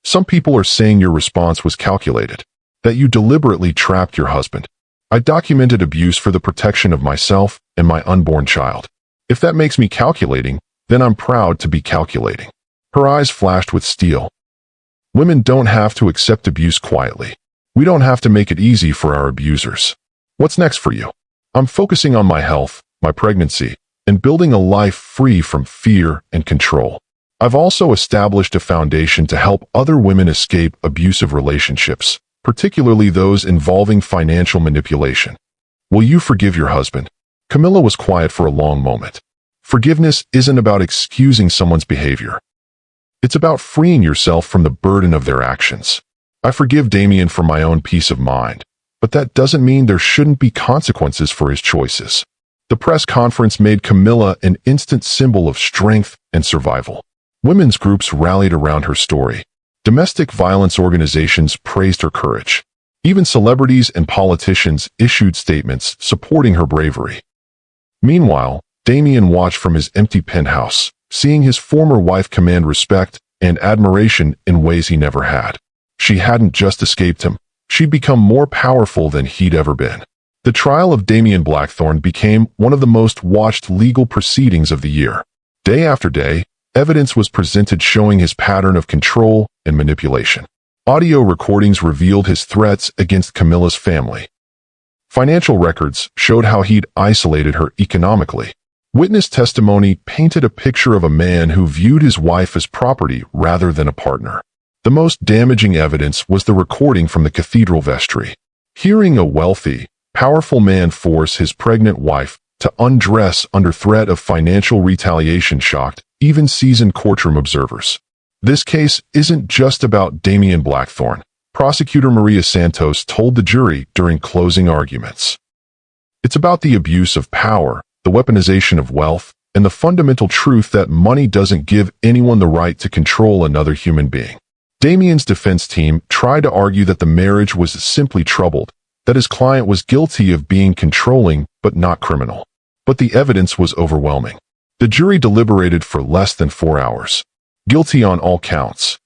Some people are saying your response was calculated, that you deliberately trapped your husband. I documented abuse for the protection of myself and my unborn child. If that makes me calculating, then I'm proud to be calculating. Her eyes flashed with steel. Women don't have to accept abuse quietly. We don't have to make it easy for our abusers. What's next for you? I'm focusing on my health, my pregnancy, and building a life free from fear and control. I've also established a foundation to help other women escape abusive relationships, particularly those involving financial manipulation. Will you forgive your husband? Camilla was quiet for a long moment. Forgiveness isn't about excusing someone's behavior. It's about freeing yourself from the burden of their actions. I forgive Damien for my own peace of mind, but that doesn't mean there shouldn't be consequences for his choices. The press conference made Camilla an instant symbol of strength and survival. Women's groups rallied around her story. Domestic violence organizations praised her courage. Even celebrities and politicians issued statements supporting her bravery. Meanwhile, Damien watched from his empty penthouse, seeing his former wife command respect and admiration in ways he never had. She hadn't just escaped him. She'd become more powerful than he'd ever been. The trial of Damien Blackthorne became one of the most watched legal proceedings of the year. Day after day, evidence was presented showing his pattern of control and manipulation. Audio recordings revealed his threats against Camilla's family. Financial records showed how he'd isolated her economically. Witness testimony painted a picture of a man who viewed his wife as property rather than a partner. The most damaging evidence was the recording from the cathedral vestry. Hearing a wealthy, powerful man force his pregnant wife to undress under threat of financial retaliation shocked even seasoned courtroom observers. This case isn't just about Damien Blackthorne, prosecutor Maria Santos told the jury during closing arguments. It's about the abuse of power, the weaponization of wealth, and the fundamental truth that money doesn't give anyone the right to control another human being. Damien's defense team tried to argue that the marriage was simply troubled, that his client was guilty of being controlling but not criminal. But the evidence was overwhelming. The jury deliberated for less than 4 hours. Guilty on all counts.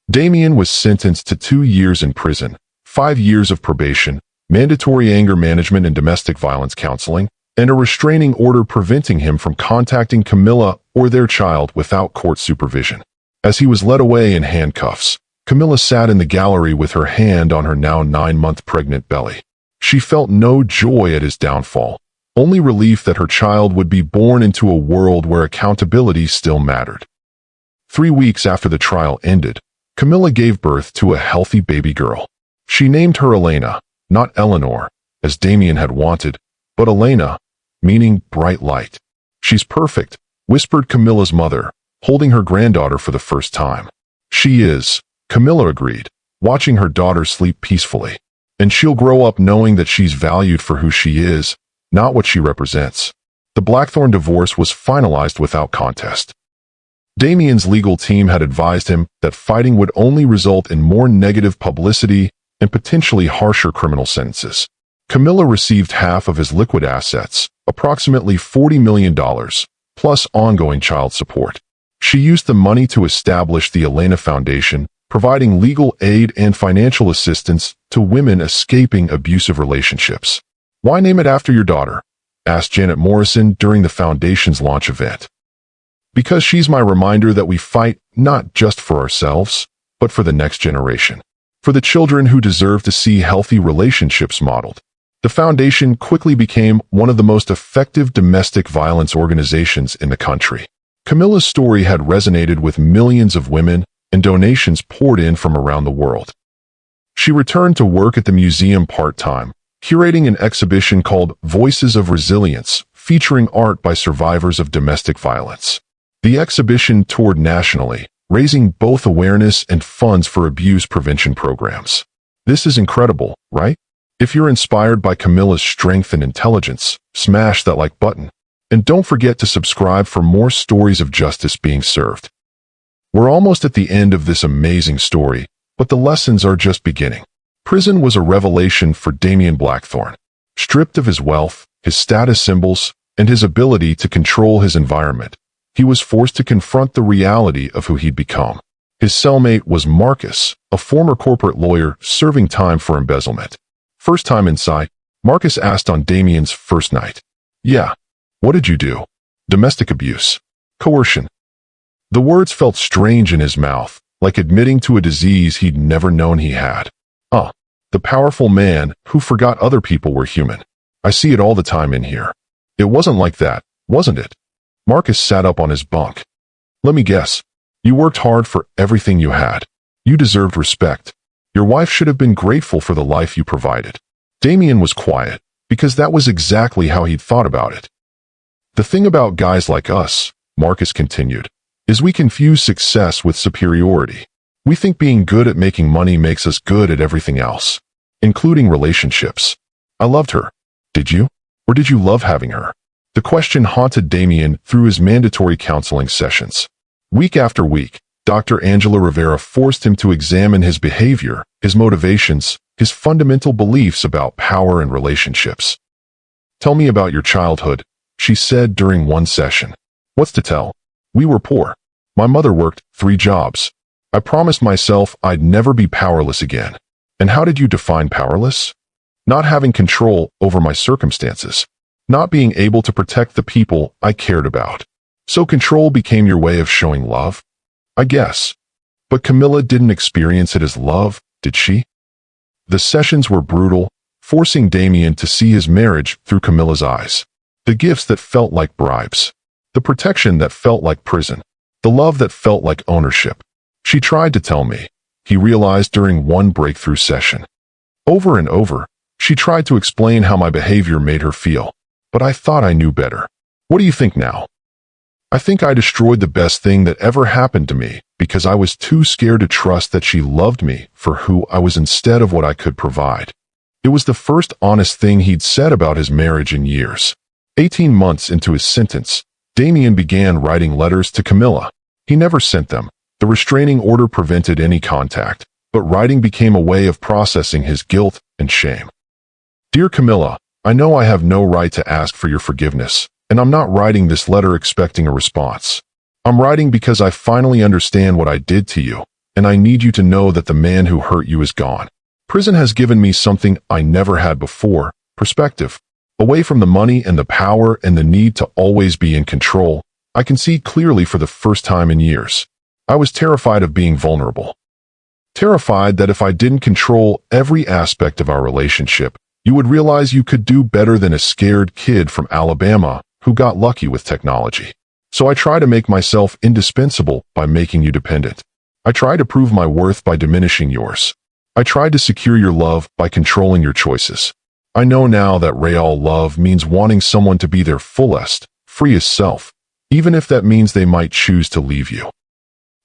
Damien was sentenced to 2 years in prison, 5 years of probation, mandatory anger management and domestic violence counseling, and a restraining order preventing him from contacting Camilla or their child without court supervision. As he was led away in handcuffs, Camilla sat in the gallery with her hand on her now 9-month pregnant belly. She felt no joy at his downfall, only relief that her child would be born into a world where accountability still mattered. 3 weeks after the trial ended, Camilla gave birth to a healthy baby girl. She named her Elena, not Eleanor, as Damien had wanted, but Elena, meaning bright light. She's perfect, whispered Camilla's mother, holding her granddaughter for the first time. She is, Camilla agreed, watching her daughter sleep peacefully. And she'll grow up knowing that she's valued for who she is, not what she represents. The Blackthorne divorce was finalized without contest. Damien's legal team had advised him that fighting would only result in more negative publicity and potentially harsher criminal sentences. Camilla received half of his liquid assets, approximately $40 million, plus ongoing child support. She used the money to establish the Elena Foundation, providing legal aid and financial assistance to women escaping abusive relationships. "Why name it after your daughter?" asked Janet Morrison during the foundation's launch event. "Because she's my reminder that we fight not just for ourselves, but for the next generation. For the children who deserve to see healthy relationships modeled." The foundation quickly became one of the most effective domestic violence organizations in the country. Camilla's story had resonated with millions of women, and donations poured in from around the world. She returned to work at the museum part-time, curating an exhibition called Voices of Resilience, featuring art by survivors of domestic violence. The exhibition toured nationally, raising both awareness and funds for abuse prevention programs. This is incredible, right? If you're inspired by Camilla's strength and intelligence, smash that like button. And don't forget to subscribe for more stories of justice being served. We're almost at the end of this amazing story, but the lessons are just beginning. Prison was a revelation for Damien Blackthorne. Stripped of his wealth, his status symbols, and his ability to control his environment, he was forced to confront the reality of who he'd become. His cellmate was Marcus, a former corporate lawyer serving time for embezzlement. First time inside, Marcus asked on Damien's first night. "Yeah. What did you do?" "Domestic abuse. Coercion." The words felt strange in his mouth, like admitting to a disease he'd never known he had. The powerful man who forgot other people were human. "I see it all the time in here." "It wasn't like that, wasn't it?" Marcus sat up on his bunk. "Let me guess. You worked hard for everything you had. You deserved respect. Your wife should have been grateful for the life you provided." Damien was quiet, because that was exactly how he'd thought about it. "The thing about guys like us," Marcus continued, "is we confuse success with superiority. We think being good at making money makes us good at everything else, including relationships. I loved her. Did you? Or did you love having her?" The question haunted Damien through his mandatory counseling sessions. Week after week, Dr. Angela Rivera forced him to examine his behavior, his motivations, his fundamental beliefs about power and relationships. "Tell me about your childhood," she said during one session. "What's to tell? We were poor. My mother worked 3 jobs. I promised myself I'd never be powerless again." "And how did you define powerless?" "Not having control over my circumstances. Not being able to protect the people I cared about." "So control became your way of showing love?" "I guess. But Camilla didn't experience it as love, did she?" The sessions were brutal, forcing Damien to see his marriage through Camilla's eyes. The gifts that felt like bribes. The protection that felt like prison. The love that felt like ownership. "She tried to tell me," he realized during one breakthrough session. "Over and over, she tried to explain how my behavior made her feel. But I thought I knew better." "What do you think now?" "I think I destroyed the best thing that ever happened to me because I was too scared to trust that she loved me for who I was instead of what I could provide." It was the first honest thing he'd said about his marriage in years. 18 months into his sentence, Damien began writing letters to Camilla. He never sent them. The restraining order prevented any contact, but writing became a way of processing his guilt and shame. "Dear Camilla, I know I have no right to ask for your forgiveness, and I'm not writing this letter expecting a response. I'm writing because I finally understand what I did to you, and I need you to know that the man who hurt you is gone. Prison has given me something I never had before, perspective. Away from the money and the power and the need to always be in control, I can see clearly for the first time in years. I was terrified of being vulnerable. Terrified that if I didn't control every aspect of our relationship, you would realize you could do better than a scared kid from Alabama who got lucky with technology. So I try to make myself indispensable by making you dependent. I try to prove my worth by diminishing yours. I tried to secure your love by controlling your choices. I know now that real love means wanting someone to be their fullest, freest self, even if that means they might choose to leave you.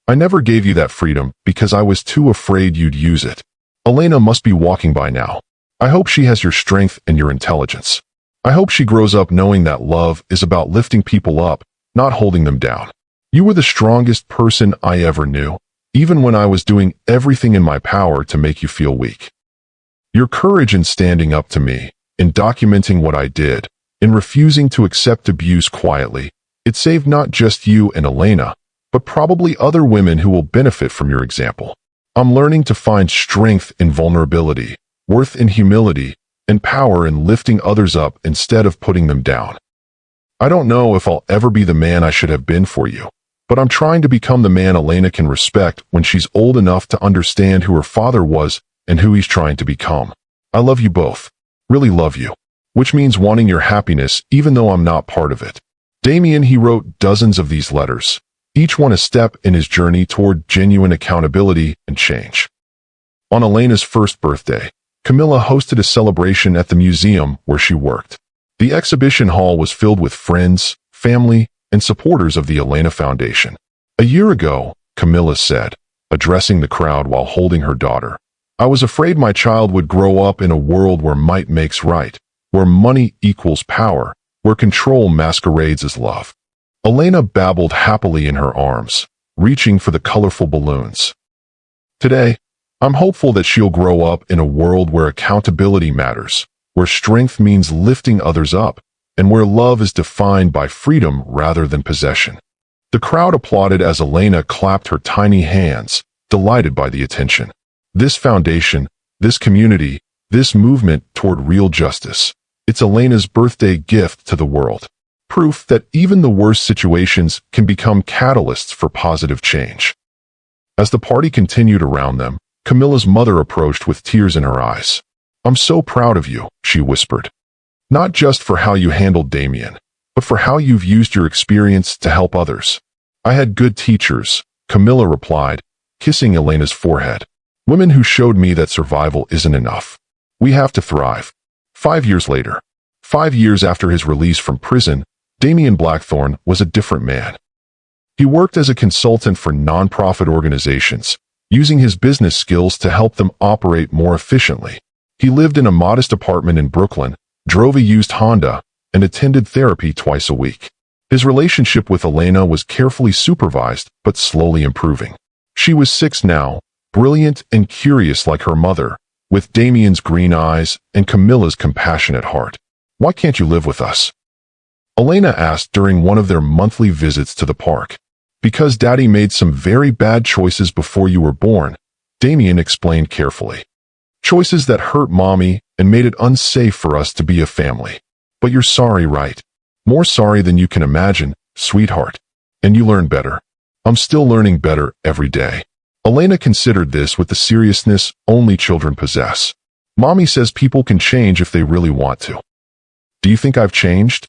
I never gave you that freedom because I was too afraid you'd use it. Elena must be walking by now. I hope she has your strength and your intelligence. I hope she grows up knowing that love is about lifting people up, not holding them down. You were the strongest person I ever knew, even when I was doing everything in my power to make you feel weak. Your courage in standing up to me, in documenting what I did, in refusing to accept abuse quietly, it saved not just you and Elena, but probably other women who will benefit from your example. I'm learning to find strength in vulnerability, worth in humility, and power in lifting others up instead of putting them down. I don't know if I'll ever be the man I should have been for you, but I'm trying to become the man Elena can respect when she's old enough to understand who her father was and who he's trying to become. I love you both. Really love you. Which means wanting your happiness even though I'm not part of it. Damien, he wrote dozens of these letters, each one a step in his journey toward genuine accountability and change. On Elena's first birthday, Camilla hosted a celebration at the museum where she worked. The exhibition hall was filled with friends, family, and supporters of the Elena Foundation. A year ago, Camilla said, addressing the crowd while holding her daughter, I was afraid my child would grow up in a world where might makes right, where money equals power, where control masquerades as love. Elena babbled happily in her arms, reaching for the colorful balloons. Today, I'm hopeful that she'll grow up in a world where accountability matters, where strength means lifting others up, and where love is defined by freedom rather than possession. The crowd applauded as Elena clapped her tiny hands, delighted by the attention. This foundation, this community, this movement toward real justice. It's Elena's birthday gift to the world. Proof that even the worst situations can become catalysts for positive change. As the party continued around them, Camilla's mother approached with tears in her eyes. "I'm so proud of you," she whispered. "Not just for how you handled Damien, but for how you've used your experience to help others." "I had good teachers," Camilla replied, kissing Elena's forehead. "Women who showed me that survival isn't enough. We have to thrive." 5 years later, 5 years after his release from prison, Damien Blackthorne was a different man. He worked as a consultant for nonprofit organizations, using his business skills to help them operate more efficiently. He lived in a modest apartment in Brooklyn, drove a used Honda, and attended therapy twice a week. His relationship with Elena was carefully supervised but slowly improving. She was 6 now, brilliant and curious like her mother, with Damien's green eyes and Camilla's compassionate heart. "Why can't you live with us?" Elena asked during one of their monthly visits to the park. "Because Daddy made some very bad choices before you were born," Damien explained carefully. "Choices that hurt Mommy and made it unsafe for us to be a family. But you're sorry, right? More sorry than you can imagine, sweetheart. And you learn better." "I'm still learning better every day." Elena considered this with the seriousness only children possess. "Mommy says people can change if they really want to." "Do you think I've changed?"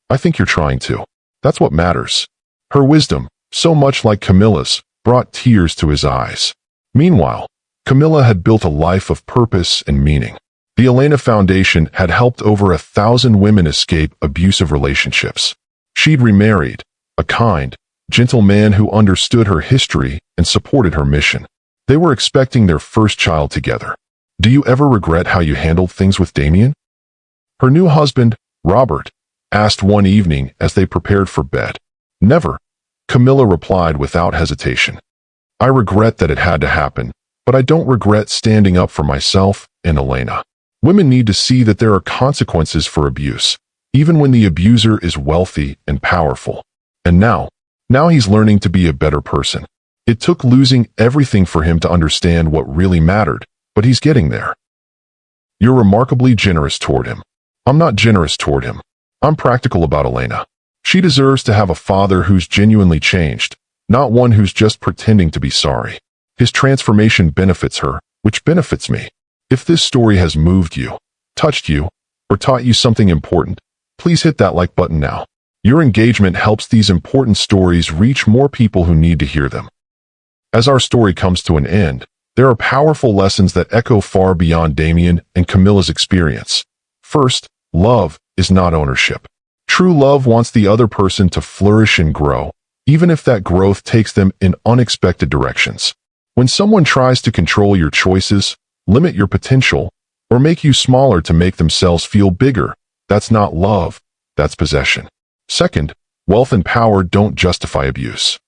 "I think you're trying to. That's what matters." Her wisdom, so much like Camilla's, brought tears to his eyes. Meanwhile, Camilla had built a life of purpose and meaning. The Elena Foundation had helped over 1,000 women escape abusive relationships. She'd remarried, a kind, gentle man who understood her history and supported her mission. They were expecting their first child together. "Do you ever regret how you handled things with Damien?" Her new husband, Robert, asked one evening as they prepared for bed. "Never," Camilla replied without hesitation. "I regret that it had to happen, but I don't regret standing up for myself and Elena." Women need to see that there are consequences for abuse, even when the abuser is wealthy and powerful. And now he's learning to be a better person. It took losing everything for him to understand what really mattered, but he's getting there. "You're remarkably generous toward him." "I'm not generous toward him. I'm practical about Elena. She deserves to have a father who's genuinely changed, not one who's just pretending to be sorry. His transformation benefits her, which benefits me. If this story has moved you, touched you, or taught you something important, please hit that like button now. Your engagement helps these important stories reach more people who need to hear them. As our story comes to an end, there are powerful lessons that echo far beyond Damien and Camilla's experience. First, love is not ownership. True love wants the other person to flourish and grow, even if that growth takes them in unexpected directions. When someone tries to control your choices, limit your potential, or make you smaller to make themselves feel bigger, that's not love, that's possession. Second, wealth and power don't justify abuse.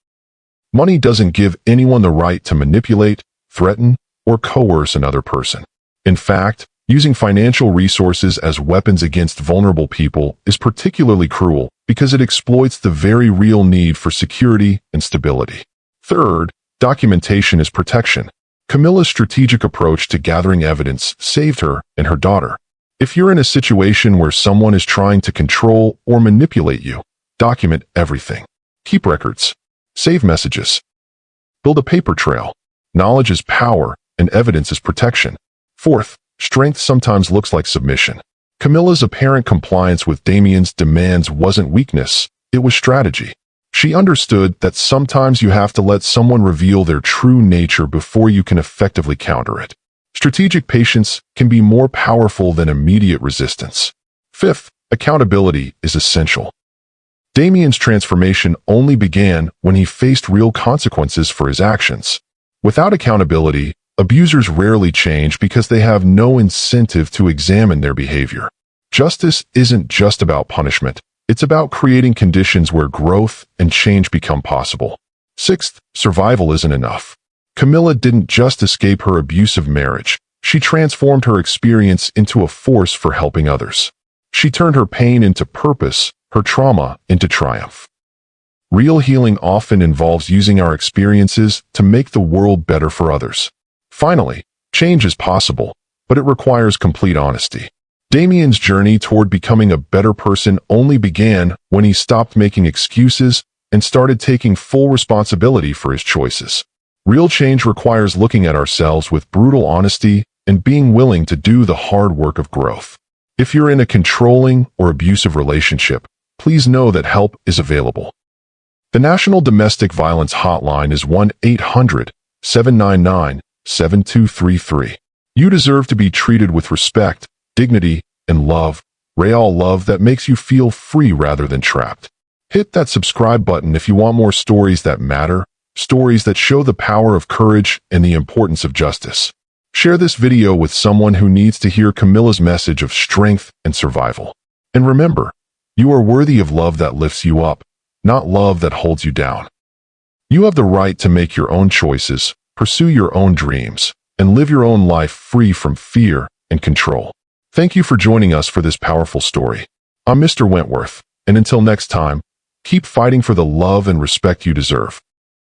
Money doesn't give anyone the right to manipulate, threaten, or coerce another person. In fact, using financial resources as weapons against vulnerable people is particularly cruel because it exploits the very real need for security and stability. Third, documentation is protection. Camilla's strategic approach to gathering evidence saved her and her daughter. If you're in a situation where someone is trying to control or manipulate you, document everything. Keep records. Save messages. Build a paper trail. Knowledge is power, and evidence is protection. Fourth, strength sometimes looks like submission. Camilla's apparent compliance with Damien's demands wasn't weakness, it was strategy. She understood that sometimes you have to let someone reveal their true nature before you can effectively counter it. Strategic patience can be more powerful than immediate resistance. Fifth, accountability is essential. Damien's transformation only began when he faced real consequences for his actions. Without accountability, abusers rarely change because they have no incentive to examine their behavior. Justice isn't just about punishment, It's about creating conditions where growth and change become possible. Sixth, survival isn't enough. Camilla didn't just escape her abusive marriage. She transformed her experience into a force for helping others. She turned her pain into purpose, her trauma into triumph. Real healing often involves using our experiences to make the world better for others. Finally, change is possible, but it requires complete honesty. Damien's journey toward becoming a better person only began when he stopped making excuses and started taking full responsibility for his choices. Real change requires looking at ourselves with brutal honesty and being willing to do the hard work of growth. If you're in a controlling or abusive relationship, please know that help is available. The National Domestic Violence Hotline is 1-800-799-7233. You deserve to be treated with respect, dignity, and love, real love that makes you feel free rather than trapped. Hit that subscribe button if you want more stories that matter, stories that show the power of courage and the importance of justice. Share this video with someone who needs to hear Camilla's message of strength and survival. And remember, you are worthy of love that lifts you up, not love that holds you down. You have the right to make your own choices, pursue your own dreams, and live your own life free from fear and control. Thank you for joining us for this powerful story. I'm Mr. Wentworth, and until next time, keep fighting for the love and respect you deserve.